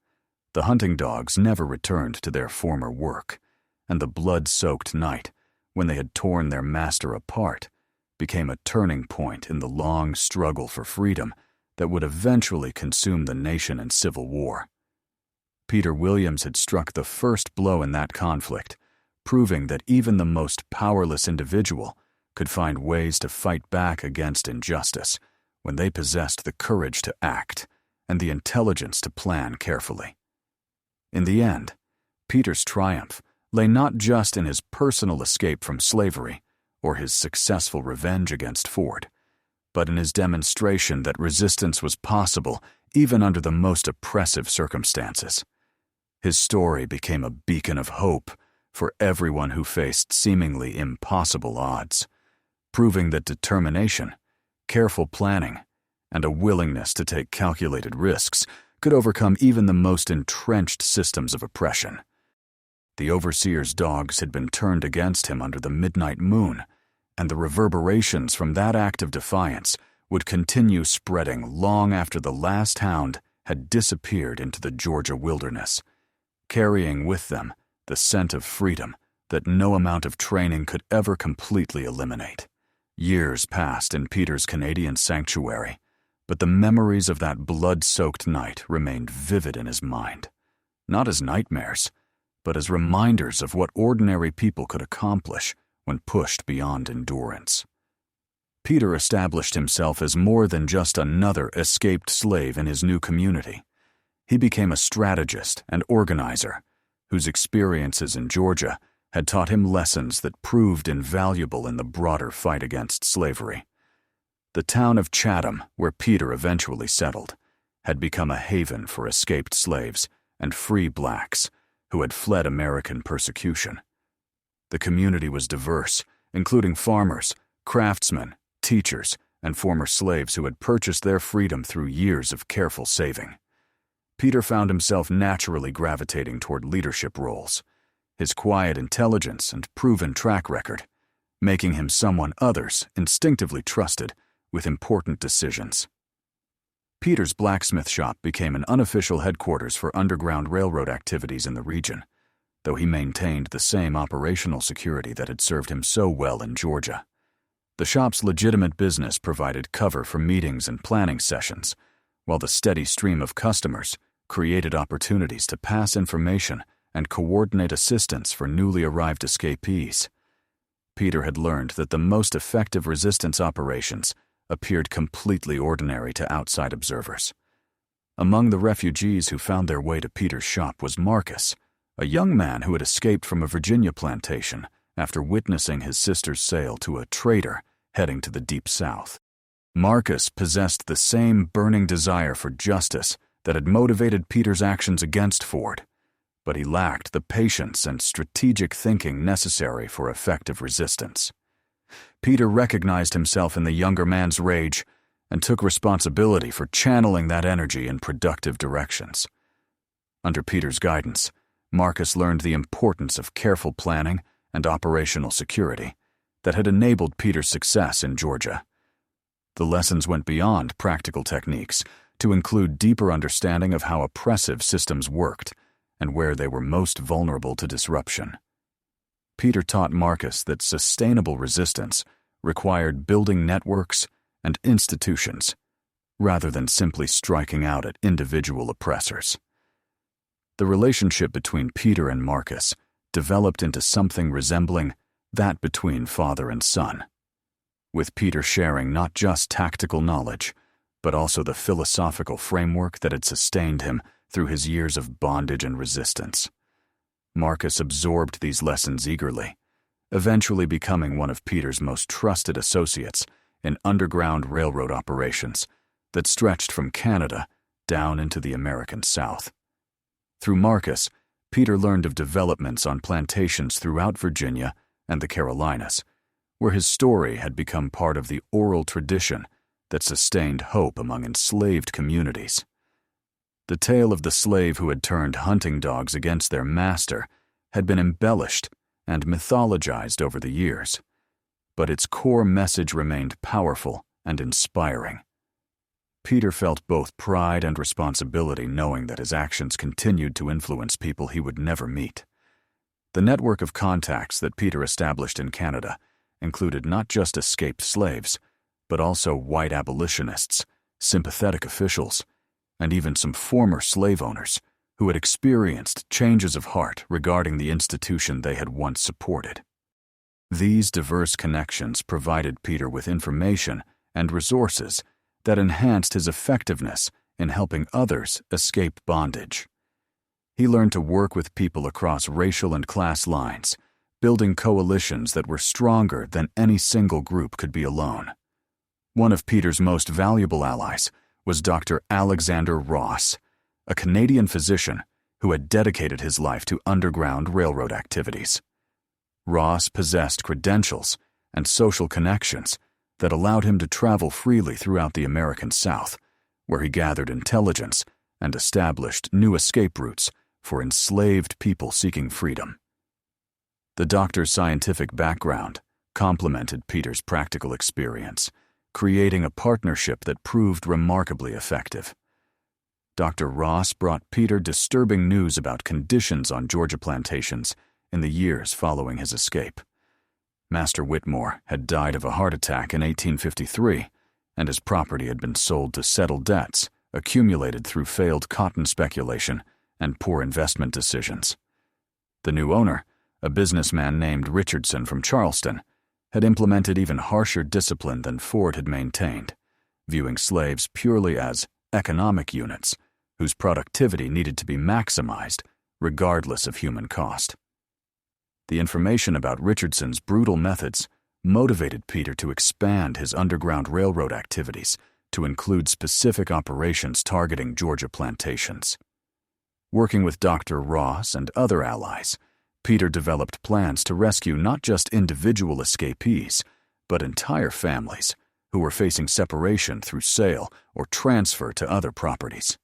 The hunting dogs never returned to their former work, and the blood-soaked night, when they had torn their master apart, became a turning point in the long struggle for freedom that would eventually consume the nation in civil war. Peter Williams had struck the first blow in that conflict, proving that even the most powerless individual could find ways to fight back against injustice when they possessed the courage to act and the intelligence to plan carefully. In the end, Peter's triumph lay not just in his personal escape from slavery or his successful revenge against Ford, but in his demonstration that resistance was possible even under the most oppressive circumstances. His story became a beacon of hope for everyone who faced seemingly impossible odds, proving that determination, careful planning, and a willingness to take calculated risks could overcome even the most entrenched systems of oppression. The overseer's dogs had been turned against him under the midnight moon, and the reverberations from that act of defiance would continue spreading long after the last hound had disappeared into the Georgia wilderness, carrying with them the scent of freedom that no amount of training could ever completely eliminate. Years passed in Peter's Canadian sanctuary, but the memories of that blood-soaked night remained vivid in his mind, not as nightmares, but as reminders of what ordinary people could accomplish when pushed beyond endurance. Peter established himself as more than just another escaped slave in his new community. He became a strategist and organizer whose experiences in Georgia had taught him lessons that proved invaluable in the broader fight against slavery. The town of Chatham, where Peter eventually settled, had become a haven for escaped slaves and free blacks who had fled American persecution. The community was diverse, including farmers, craftsmen, teachers, and former slaves who had purchased their freedom through years of careful saving. Peter found himself naturally gravitating toward leadership roles, his quiet intelligence and proven track record, making him someone others instinctively trusted with important decisions. Peter's blacksmith shop became an unofficial headquarters for Underground Railroad activities in the region, though he maintained the same operational security that had served him so well in Georgia. The shop's legitimate business provided cover for meetings and planning sessions, while the steady stream of customers created opportunities to pass information and coordinate assistance for newly arrived escapees. Peter had learned that the most effective resistance operations appeared completely ordinary to outside observers. Among the refugees who found their way to Peter's shop was Marcus, a young man who had escaped from a Virginia plantation after witnessing his sister's sale to a trader heading to the Deep South. Marcus possessed the same burning desire for justice that had motivated Peter's actions against Ford, but he lacked the patience and strategic thinking necessary for effective resistance. Peter recognized himself in the younger man's rage and took responsibility for channeling that energy in productive directions. Under Peter's guidance, Marcus learned the importance of careful planning and operational security that had enabled Peter's success in Georgia. The lessons went beyond practical techniques to include deeper understanding of how oppressive systems worked and where they were most vulnerable to disruption. Peter taught Marcus that sustainable resistance required building networks and institutions rather than simply striking out at individual oppressors. The relationship between Peter and Marcus developed into something resembling that between father and son, with Peter sharing not just tactical knowledge, but also the philosophical framework that had sustained him through his years of bondage and resistance. Marcus absorbed these lessons eagerly, eventually becoming one of Peter's most trusted associates in Underground Railroad operations that stretched from Canada down into the American South. Through Marcus, Peter learned of developments on plantations throughout Virginia and the Carolinas, where his story had become part of the oral tradition that sustained hope among enslaved communities. The tale of the slave who had turned hunting dogs against their master had been embellished and mythologized over the years, but its core message remained powerful and inspiring. Peter felt both pride and responsibility knowing that his actions continued to influence people he would never meet. The network of contacts that Peter established in Canada included not just escaped slaves, but also white abolitionists, sympathetic officials, and even some former slave owners who had experienced changes of heart regarding the institution they had once supported. These diverse connections provided Peter with information and resources that enhanced his effectiveness in helping others escape bondage. He learned to work with people across racial and class lines, building coalitions that were stronger than any single group could be alone. One of Peter's most valuable allies was Dr. Alexander Ross, a Canadian physician who had dedicated his life to Underground Railroad activities. Ross possessed credentials and social connections that allowed him to travel freely throughout the American South, where he gathered intelligence and established new escape routes for enslaved people seeking freedom. The doctor's scientific background complemented Peter's practical experience, creating a partnership that proved remarkably effective. Dr. Ross brought Peter disturbing news about conditions on Georgia plantations in the years following his escape. Master Whitmore had died of a heart attack in 1853, and his property had been sold to settle debts accumulated through failed cotton speculation and poor investment decisions. The new owner, a businessman named Richardson from Charleston, had implemented even harsher discipline than Ford had maintained, viewing slaves purely as economic units whose productivity needed to be maximized regardless of human cost. The information about Richardson's brutal methods motivated Peter to expand his Underground Railroad activities to include specific operations targeting Georgia plantations. Working with Dr. Ross and other allies, Peter developed plans to rescue not just individual escapees, but entire families who were facing separation through sale or transfer to other properties.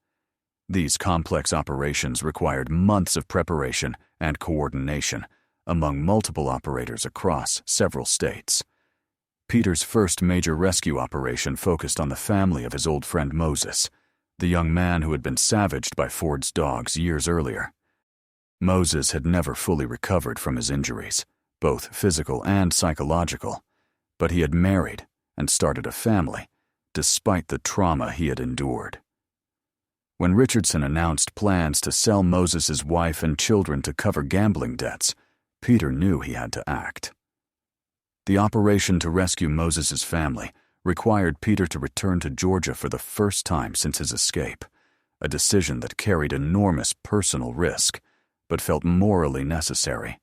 These complex operations required months of preparation and coordination among multiple operators across several states. Peter's first major rescue operation focused on the family of his old friend Moses, the young man who had been savaged by Ford's dogs years earlier. Moses had never fully recovered from his injuries, both physical and psychological, but he had married and started a family, despite the trauma he had endured. When Richardson announced plans to sell Moses's wife and children to cover gambling debts, Peter knew he had to act. The operation to rescue Moses's family required Peter to return to Georgia for the first time since his escape, a decision that carried enormous personal risk, but felt morally necessary.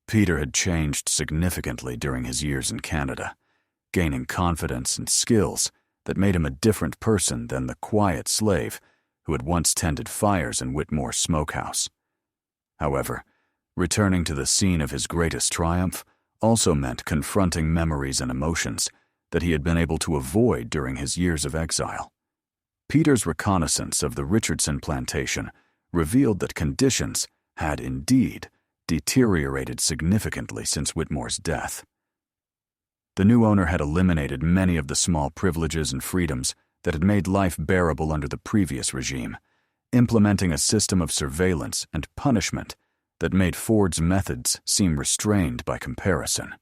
Peter had changed significantly during his years in Canada, gaining confidence and skills that made him a different person than the quiet slave who had once tended fires in Whitmore's smokehouse. However, returning to the scene of his greatest triumph also meant confronting memories and emotions that he had been able to avoid during his years of exile. Peter's reconnaissance of the Richardson plantation revealed that conditions had indeed deteriorated significantly since Whitmore's death. The new owner had eliminated many of the small privileges and freedoms that had made life bearable under the previous regime, implementing a system of surveillance and punishment that made Ford's methods seem restrained by comparison.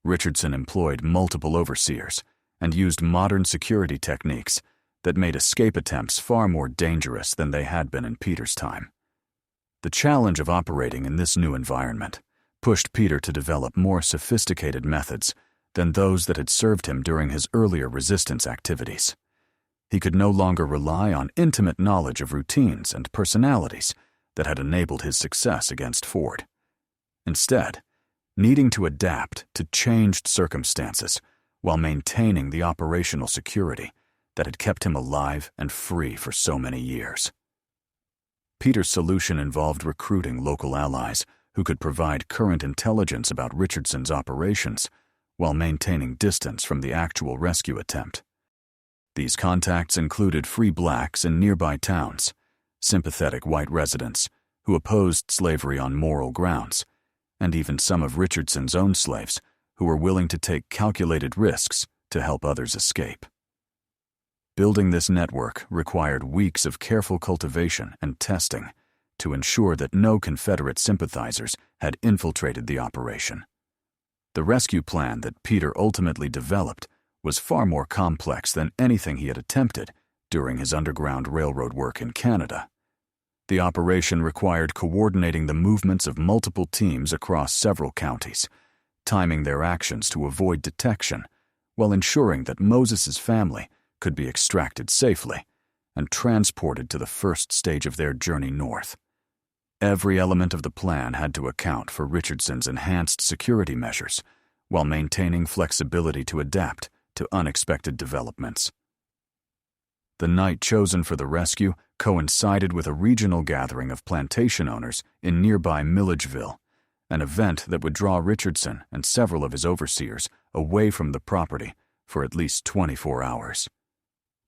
Richardson employed multiple overseers and used modern security techniques that made escape attempts far more dangerous than they had been in Peter's time. The challenge of operating in this new environment pushed Peter to develop more sophisticated methods than those that had served him during his earlier resistance activities. He could no longer rely on intimate knowledge of routines and personalities that had enabled his success against Ford. Instead, needing to adapt to changed circumstances while maintaining the operational security that had kept him alive and free for so many years. Peter's solution involved recruiting local allies who could provide current intelligence about Richardson's operations while maintaining distance from the actual rescue attempt. These contacts included free blacks in nearby towns, sympathetic white residents who opposed slavery on moral grounds, and even some of Richardson's own slaves who were willing to take calculated risks to help others escape. Building this network required weeks of careful cultivation and testing to ensure that no Confederate sympathizers had infiltrated the operation. The rescue plan that Peter ultimately developed was far more complex than anything he had attempted during his Underground Railroad work in Canada. The operation required coordinating the movements of multiple teams across several counties, timing their actions to avoid detection, while ensuring that Moses's family could be extracted safely and transported to the first stage of their journey north. Every element of the plan had to account for Richardson's enhanced security measures, while maintaining flexibility to adapt to unexpected developments. The night chosen for the rescue coincided with a regional gathering of plantation owners in nearby Milledgeville, an event that would draw Richardson and several of his overseers away from the property for at least 24 hours.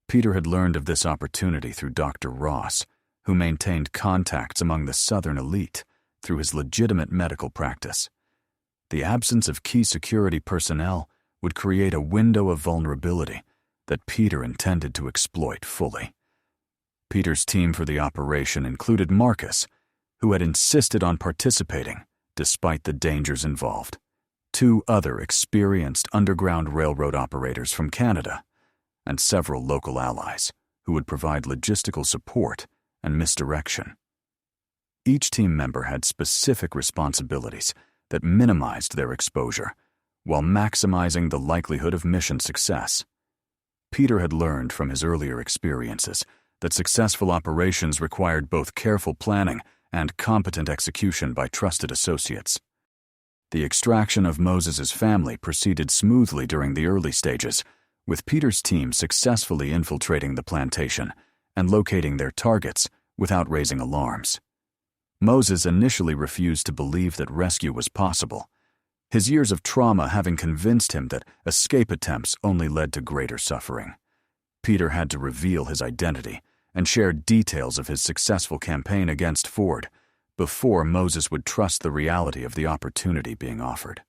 Peter had learned of this opportunity through Dr. Ross, who maintained contacts among the Southern elite through his legitimate medical practice. The absence of key security personnel would create a window of vulnerability that Peter intended to exploit fully. Peter's team for the operation included Marcus, who had insisted on participating despite the dangers involved, 2 other experienced Underground Railroad operators from Canada, and several local allies who would provide logistical support and misdirection. Each team member had specific responsibilities that minimized their exposure while maximizing the likelihood of mission success. Peter had learned from his earlier experiences that successful operations required both careful planning and competent execution by trusted associates. The extraction of Moses's family proceeded smoothly during the early stages, with Peter's team successfully infiltrating the plantation and locating their targets without raising alarms. Moses initially refused to believe that rescue was possible, his years of trauma having convinced him that escape attempts only led to greater suffering. Peter had to reveal his identity and share details of his successful campaign against Ford before Moses would trust the reality of the opportunity being offered.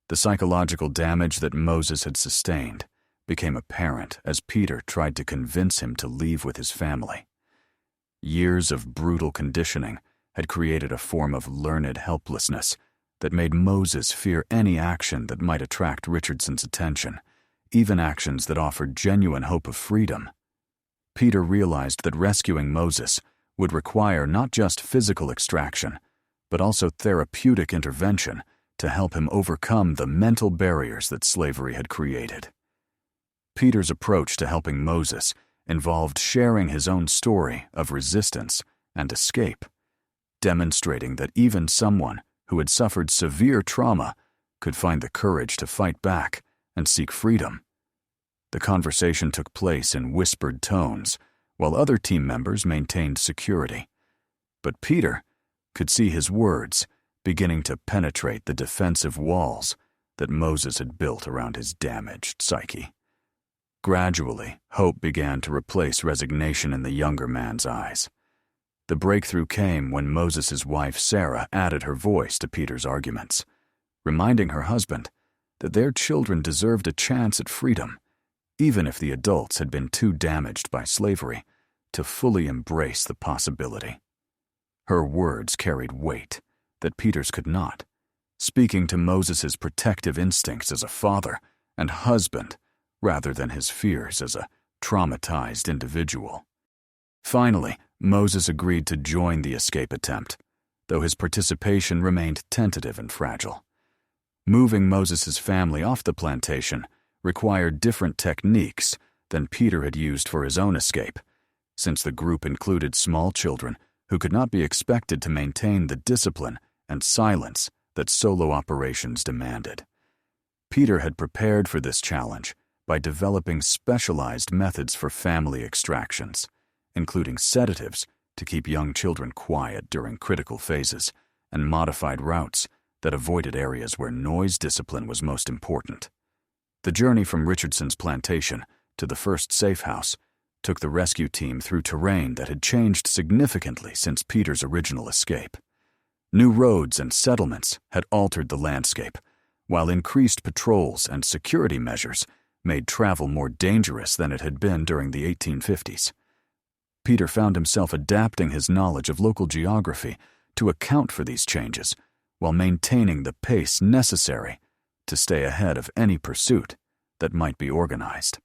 The psychological damage that Moses had sustained became apparent as Peter tried to convince him to leave with his family. Years of brutal conditioning had created a form of learned helplessness that made Moses fear any action that might attract Richardson's attention, even actions that offered genuine hope of freedom. Peter realized that rescuing Moses would require not just physical extraction, but also therapeutic intervention to help him overcome the mental barriers that slavery had created. Peter's approach to helping Moses involved sharing his own story of resistance and escape, demonstrating that even someone who had suffered severe trauma could find the courage to fight back and seek freedom. The conversation took place in whispered tones, while other team members maintained security. But Peter could see his words beginning to penetrate the defensive walls that Moses had built around his damaged psyche. Gradually, hope began to replace resignation in the younger man's eyes. The breakthrough came when Moses's wife Sarah added her voice to Peter's arguments, reminding her husband that their children deserved a chance at freedom, even if the adults had been too damaged by slavery to fully embrace the possibility. Her words carried weight that Peter's could not, speaking to Moses's protective instincts as a father and husband rather than his fears as a traumatized individual. Finally, Moses agreed to join the escape attempt, though his participation remained tentative and fragile. Moving Moses's family off the plantation required different techniques than Peter had used for his own escape, since the group included small children who could not be expected to maintain the discipline and silence that solo operations demanded. Peter had prepared for this challenge by developing specialized methods for family extractions, including sedatives to keep young children quiet during critical phases and modified routes that avoided areas where noise discipline was most important. The journey from Richardson's plantation to the first safe house took the rescue team through terrain that had changed significantly since Peter's original escape. New roads and settlements had altered the landscape, while increased patrols and security measures made travel more dangerous than it had been during the 1850s. Peter found himself adapting his knowledge of local geography to account for these changes, while maintaining the pace necessary to stay ahead of any pursuit that might be organized.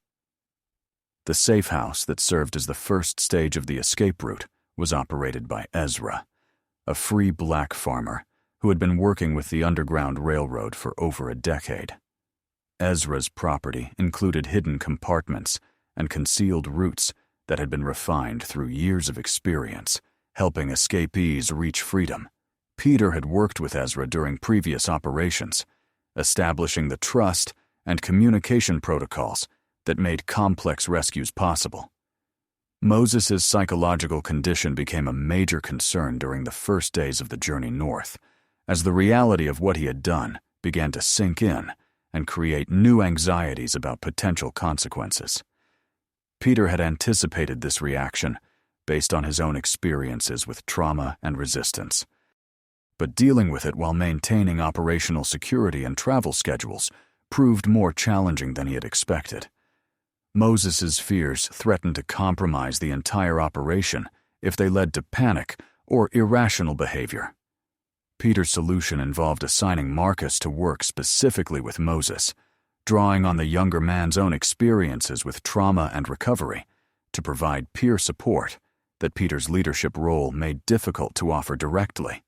The safe house that served as the first stage of the escape route was operated by Ezra, a free black farmer who had been working with the Underground Railroad for over a decade. Ezra's property included hidden compartments and concealed routes that had been refined through years of experience, helping escapees reach freedom. Peter had worked with Ezra during previous operations, establishing the trust and communication protocols that made complex rescues possible. Moses's psychological condition became a major concern during the first days of the journey north, as the reality of what he had done began to sink in and create new anxieties about potential consequences. Peter had anticipated this reaction based on his own experiences with trauma and resistance. But dealing with it while maintaining operational security and travel schedules proved more challenging than he had expected. Moses's fears threatened to compromise the entire operation if they led to panic or irrational behavior. Peter's solution involved assigning Marcus to work specifically with Moses, drawing on the younger man's own experiences with trauma and recovery to provide peer support that Peter's leadership role made difficult to offer directly.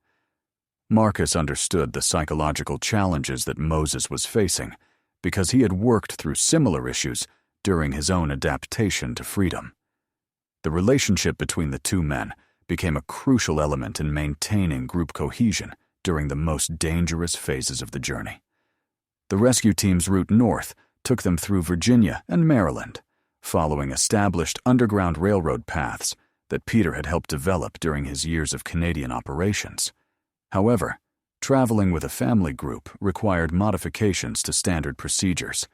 Marcus understood the psychological challenges that Moses was facing because he had worked through similar issues during his own adaptation to freedom. The relationship between the two men became a crucial element in maintaining group cohesion during the most dangerous phases of the journey. The rescue team's route north took them through Virginia and Maryland, following established underground railroad paths that Peter had helped develop during his years of Canadian operations. However, traveling with a family group required modifications to standard procedures,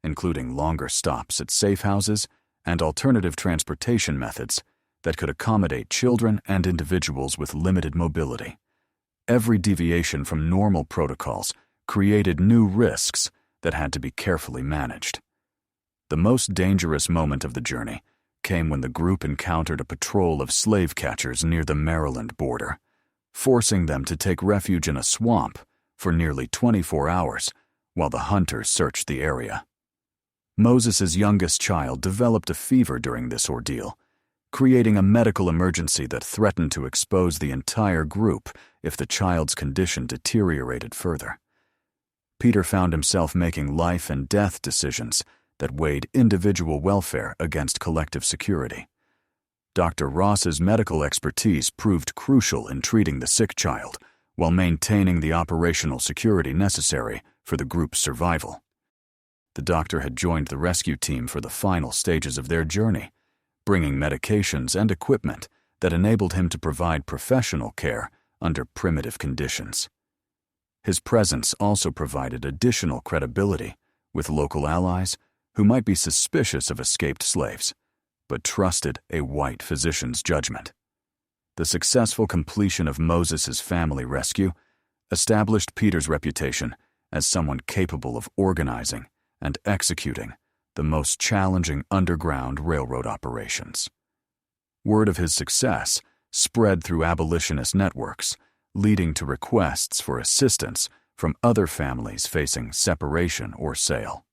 including longer stops at safe houses and alternative transportation methods that could accommodate children and individuals with limited mobility. Every deviation from normal protocols created new risks that had to be carefully managed. The most dangerous moment of the journey came when the group encountered a patrol of slave catchers near the Maryland border, forcing them to take refuge in a swamp for nearly 24 hours while the hunters searched the area. Moses's youngest child developed a fever during this ordeal, creating a medical emergency that threatened to expose the entire group if the child's condition deteriorated further. Peter found himself making life and death decisions that weighed individual welfare against collective security. Dr. Ross's medical expertise proved crucial in treating the sick child while maintaining the operational security necessary for the group's survival. The doctor had joined the rescue team for the final stages of their journey, bringing medications and equipment that enabled him to provide professional care under primitive conditions. His presence also provided additional credibility with local allies who might be suspicious of escaped slaves, but trusted a white physician's judgment. The successful completion of Moses's family rescue established Peter's reputation as someone capable of organizing and executing the most challenging underground railroad operations. Word of his success spread through abolitionist networks, leading to requests for assistance from other families facing separation or sale.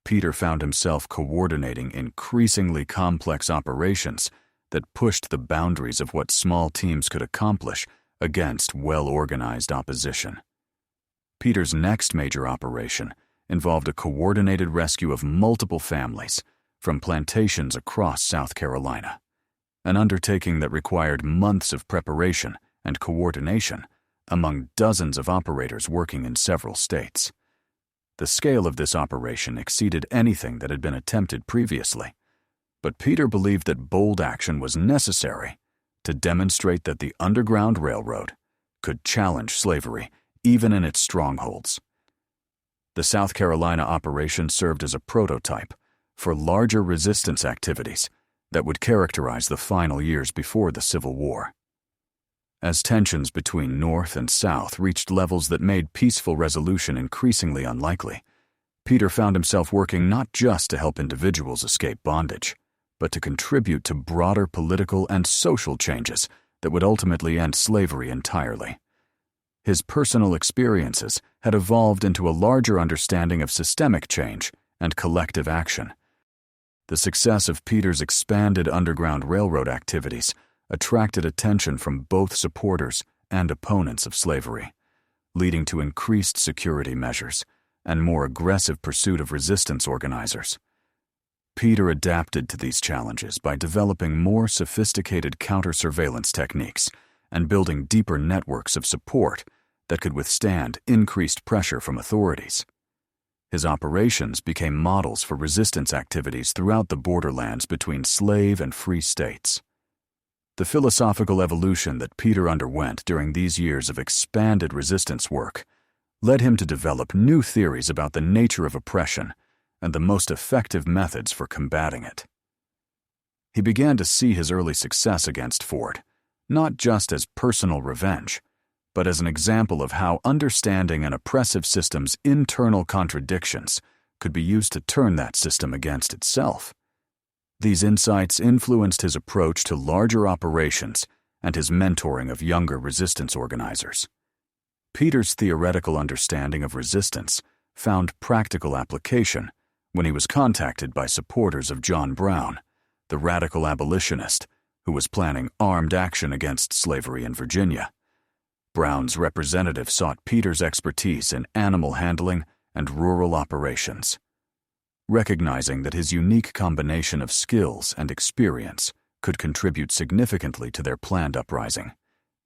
Peter found himself coordinating increasingly complex operations that pushed the boundaries of what small teams could accomplish against well-organized opposition. Peter's next major operation involved a coordinated rescue of multiple families from plantations across South Carolina, an undertaking that required months of preparation and coordination among dozens of operators working in several states. The scale of this operation exceeded anything that had been attempted previously, but Peter believed that bold action was necessary to demonstrate that the Underground Railroad could challenge slavery even in its strongholds. The South Carolina operation served as a prototype for larger resistance activities that would characterize the final years before the Civil War. As tensions between North and South reached levels that made peaceful resolution increasingly unlikely, Peter found himself working not just to help individuals escape bondage, but to contribute to broader political and social changes that would ultimately end slavery entirely. His personal experiences had evolved into a larger understanding of systemic change and collective action. The success of Peter's expanded Underground Railroad activities attracted attention from both supporters and opponents of slavery, leading to increased security measures and more aggressive pursuit of resistance organizers. Peter adapted to these challenges by developing more sophisticated counter-surveillance techniques and building deeper networks of support that could withstand increased pressure from authorities. His operations became models for resistance activities throughout the borderlands between slave and free states. The philosophical evolution that Peter underwent during these years of expanded resistance work led him to develop new theories about the nature of oppression and the most effective methods for combating it. He began to see his early success against Ford not just as personal revenge, but as an example of how understanding an oppressive system's internal contradictions could be used to turn that system against itself. These insights influenced his approach to larger operations and his mentoring of younger resistance organizers. Peter's theoretical understanding of resistance found practical application when he was contacted by supporters of John Brown, the radical abolitionist who was planning armed action against slavery in Virginia. Brown's representative sought Peter's expertise in animal handling and rural operations. Recognizing that his unique combination of skills and experience could contribute significantly to their planned uprising,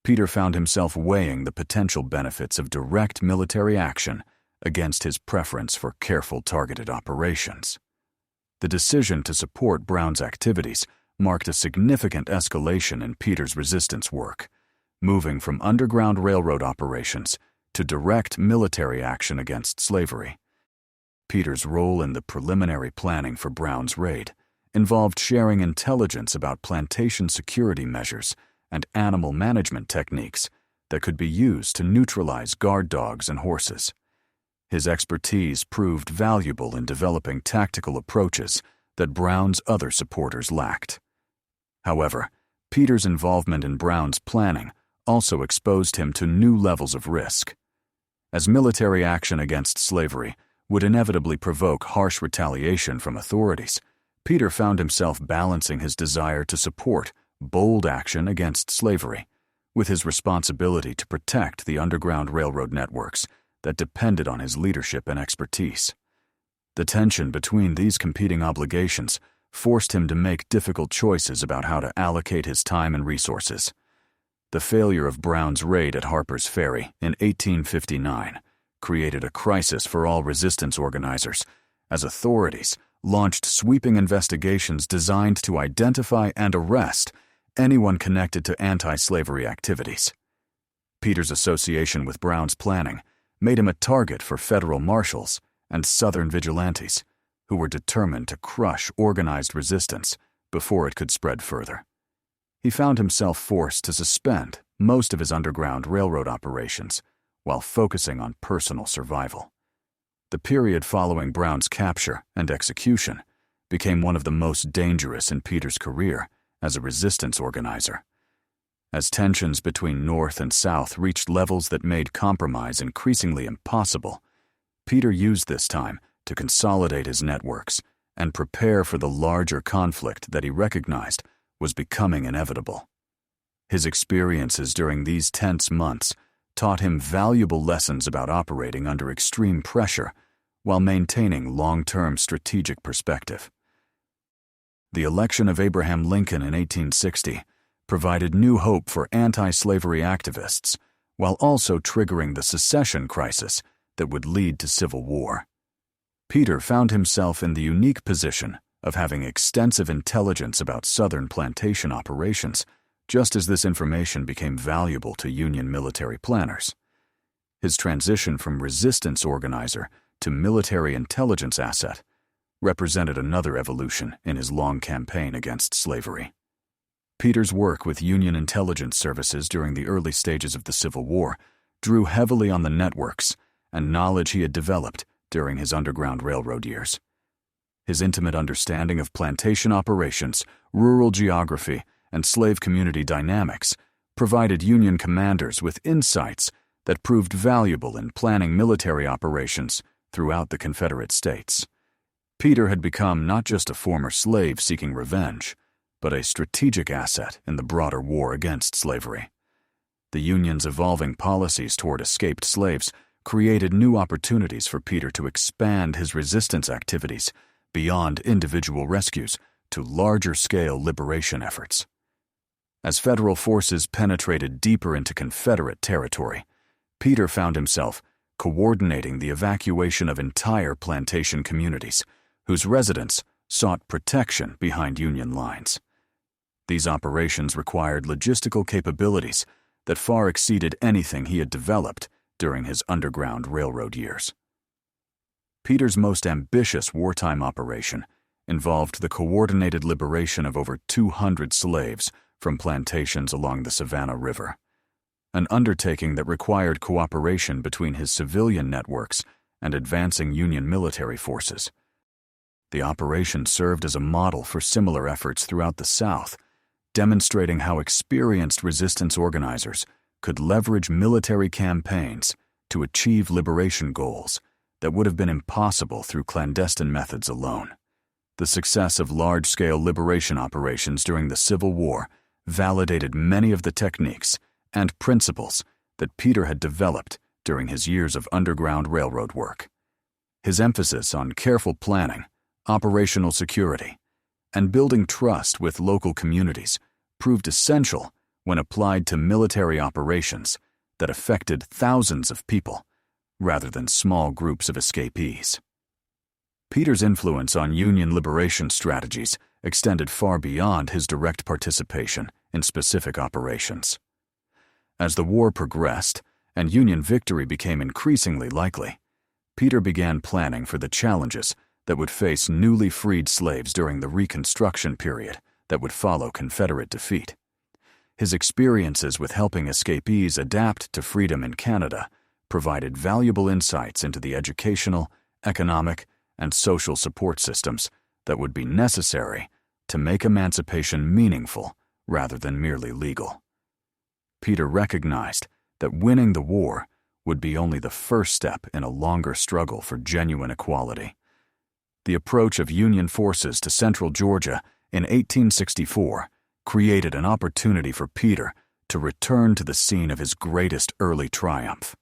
Peter found himself weighing the potential benefits of direct military action against his preference for careful targeted operations. The decision to support Brown's activities marked a significant escalation in Peter's resistance work, moving from underground railroad operations to direct military action against slavery. Peter's role in the preliminary planning for Brown's raid involved sharing intelligence about plantation security measures and animal management techniques that could be used to neutralize guard dogs and horses. His expertise proved valuable in developing tactical approaches that Brown's other supporters lacked. However, Peter's involvement in Brown's planning also exposed him to new levels of risk. As military action against slavery would inevitably provoke harsh retaliation from authorities, Peter found himself balancing his desire to support bold action against slavery with his responsibility to protect the underground railroad networks that depended on his leadership and expertise. The tension between these competing obligations forced him to make difficult choices about how to allocate his time and resources. The failure of Brown's raid at Harper's Ferry in 1859 created a crisis for all resistance organizers, as authorities launched sweeping investigations designed to identify and arrest anyone connected to anti-slavery activities. Peter's association with Brown's planning made him a target for federal marshals and Southern vigilantes, who were determined to crush organized resistance before it could spread further. He found himself forced to suspend most of his underground railroad operations while focusing on personal survival. The period following Brown's capture and execution became one of the most dangerous in Peter's career as a resistance organizer. As tensions between North and South reached levels that made compromise increasingly impossible, Peter used this time to consolidate his networks and prepare for the larger conflict that he recognized was becoming inevitable. His experiences during these tense months taught him valuable lessons about operating under extreme pressure while maintaining long-term strategic perspective. The election of Abraham Lincoln in 1860 provided new hope for anti-slavery activists while also triggering the secession crisis that would lead to civil war. Peter found himself in the unique position of having extensive intelligence about Southern plantation operations, just as this information became valuable to Union military planners. His transition from resistance organizer to military intelligence asset represented another evolution in his long campaign against slavery. Peter's work with Union intelligence services during the early stages of the Civil War drew heavily on the networks and knowledge he had developed during his Underground Railroad years. His intimate understanding of plantation operations, rural geography, and slave community dynamics provided Union commanders with insights that proved valuable in planning military operations throughout the Confederate States. Peter had become not just a former slave seeking revenge, but a strategic asset in the broader war against slavery. The Union's evolving policies toward escaped slaves created new opportunities for Peter to expand his resistance activities beyond individual rescues to larger-scale liberation efforts. As federal forces penetrated deeper into Confederate territory, Peter found himself coordinating the evacuation of entire plantation communities, whose residents sought protection behind Union lines. These operations required logistical capabilities that far exceeded anything he had developed during his Underground Railroad years. Peter's most ambitious wartime operation involved the coordinated liberation of over 200 slaves from plantations along the Savannah River, an undertaking that required cooperation between his civilian networks and advancing Union military forces. The operation served as a model for similar efforts throughout the South, demonstrating how experienced resistance organizers could leverage military campaigns to achieve liberation goals that would have been impossible through clandestine methods alone. The success of large-scale liberation operations during the Civil War validated many of the techniques and principles that Peter had developed during his years of Underground Railroad work. His emphasis on careful planning, operational security, and building trust with local communities proved essential when applied to military operations that affected thousands of people rather than small groups of escapees. Peter's influence on Union liberation strategies extended far beyond his direct participation in specific operations. As the war progressed and Union victory became increasingly likely, Peter began planning for the challenges that would face newly freed slaves during the Reconstruction period that would follow Confederate defeat. His experiences with helping escapees adapt to freedom in Canada provided valuable insights into the educational, economic, and social support systems that would be necessary to make emancipation meaningful rather than merely legal. Peter recognized that winning the war would be only the first step in a longer struggle for genuine equality. The approach of Union forces to central Georgia in 1864 created an opportunity for Peter to return to the scene of his greatest early triumph.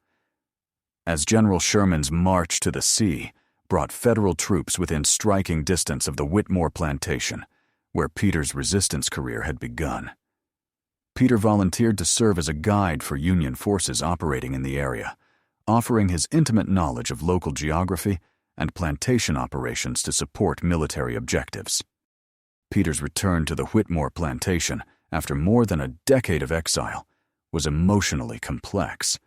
As General Sherman's march to the sea brought Federal troops within striking distance of the Whitmore plantation, where Peter's resistance career had begun, Peter volunteered to serve as a guide for Union forces operating in the area, offering his intimate knowledge of local geography and plantation operations to support military objectives. Peter's return to the Whitmore plantation after more than a decade of exile was emotionally complex,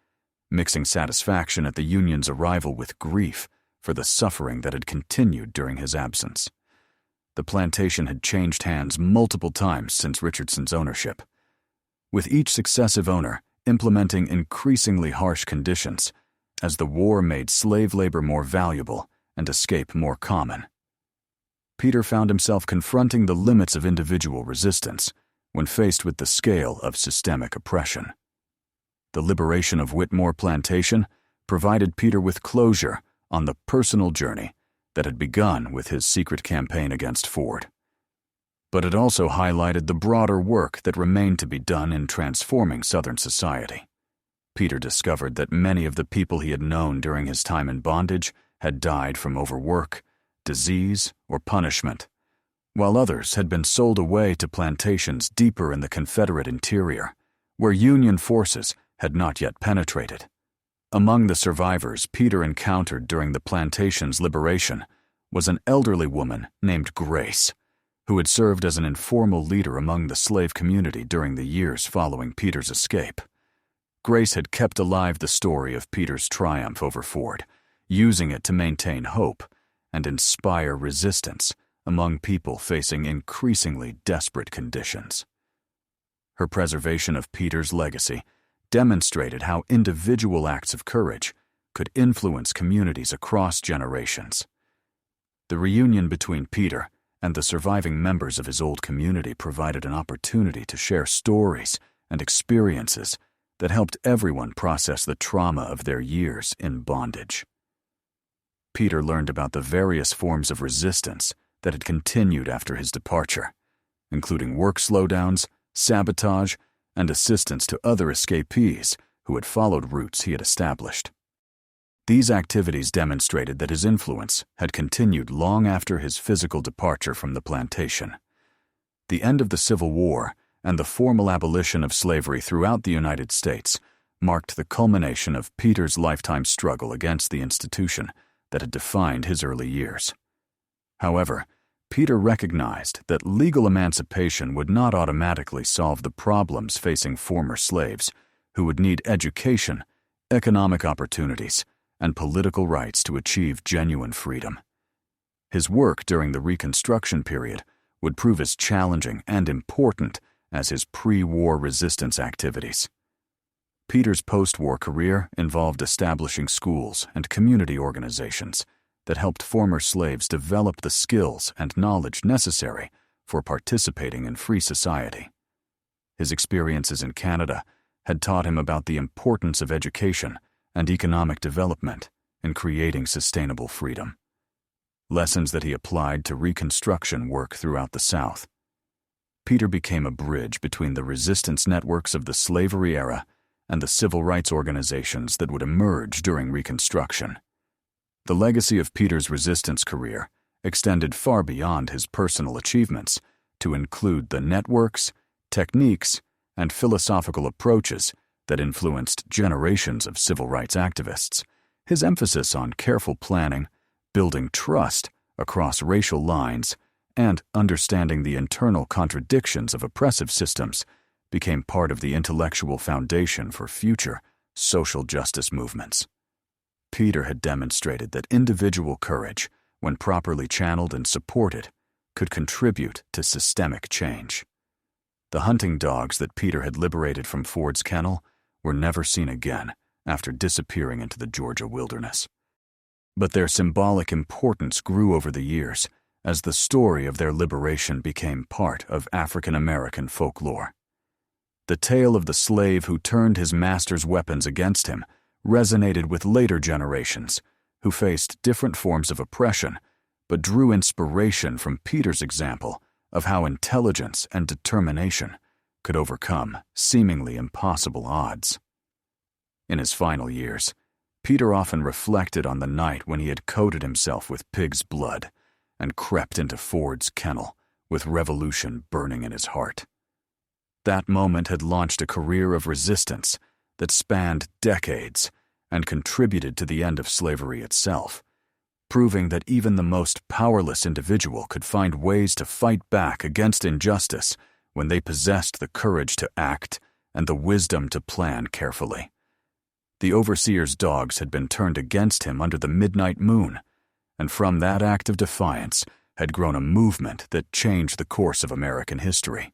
mixing satisfaction at the Union's arrival with grief for the suffering that had continued during his absence. The plantation had changed hands multiple times since Richardson's ownership, with each successive owner implementing increasingly harsh conditions as the war made slave labor more valuable and escape more common. Peter found himself confronting the limits of individual resistance when faced with the scale of systemic oppression. The liberation of Whitmore Plantation provided Peter with closure on the personal journey that had begun with his secret campaign against Ford. But it also highlighted the broader work that remained to be done in transforming Southern society. Peter discovered that many of the people he had known during his time in bondage had died from overwork, disease, or punishment, while others had been sold away to plantations deeper in the Confederate interior, where Union forces had not yet penetrated. Among the survivors Peter encountered during the plantation's liberation was an elderly woman named Grace, who had served as an informal leader among the slave community during the years following Peter's escape. Grace had kept alive the story of Peter's triumph over Ford, using it to maintain hope and inspire resistance among people facing increasingly desperate conditions. Her preservation of Peter's legacy demonstrated how individual acts of courage could influence communities across generations. The reunion between Peter and the surviving members of his old community provided an opportunity to share stories and experiences that helped everyone process the trauma of their years in bondage. Peter learned about the various forms of resistance that had continued after his departure, including work slowdowns, sabotage, and assistance to other escapees who had followed routes he had established. These activities demonstrated that his influence had continued long after his physical departure from the plantation. The end of the Civil War and the formal abolition of slavery throughout the United States marked the culmination of Peter's lifetime struggle against the institution that had defined his early years. However, Peter recognized that legal emancipation would not automatically solve the problems facing former slaves, who would need education, economic opportunities, and political rights to achieve genuine freedom. His work during the Reconstruction period would prove as challenging and important as his pre-war resistance activities. Peter's post-war career involved establishing schools and community organizations that helped former slaves develop the skills and knowledge necessary for participating in free society. His experiences in Canada had taught him about the importance of education and economic development in creating sustainable freedom, lessons that he applied to Reconstruction work throughout the South. Peter became a bridge between the resistance networks of the slavery era and the civil rights organizations that would emerge during Reconstruction. The legacy of Peter's resistance career extended far beyond his personal achievements to include the networks, techniques, and philosophical approaches that influenced generations of civil rights activists. His emphasis on careful planning, building trust across racial lines, and understanding the internal contradictions of oppressive systems became part of the intellectual foundation for future social justice movements. Peter had demonstrated that individual courage, when properly channeled and supported, could contribute to systemic change. The hunting dogs that Peter had liberated from Ford's kennel were never seen again after disappearing into the Georgia wilderness. But their symbolic importance grew over the years as the story of their liberation became part of African American folklore. The tale of the slave who turned his master's weapons against him resonated with later generations who faced different forms of oppression, but drew inspiration from Peter's example of how intelligence and determination could overcome seemingly impossible odds. In his final years, Peter often reflected on the night when he had coated himself with pig's blood and crept into Ford's kennel with revolution burning in his heart. That moment had launched a career of resistance that spanned decades and contributed to the end of slavery itself, proving that even the most powerless individual could find ways to fight back against injustice when they possessed the courage to act and the wisdom to plan carefully. The overseer's dogs had been turned against him under the midnight moon, and from that act of defiance had grown a movement that changed the course of American history.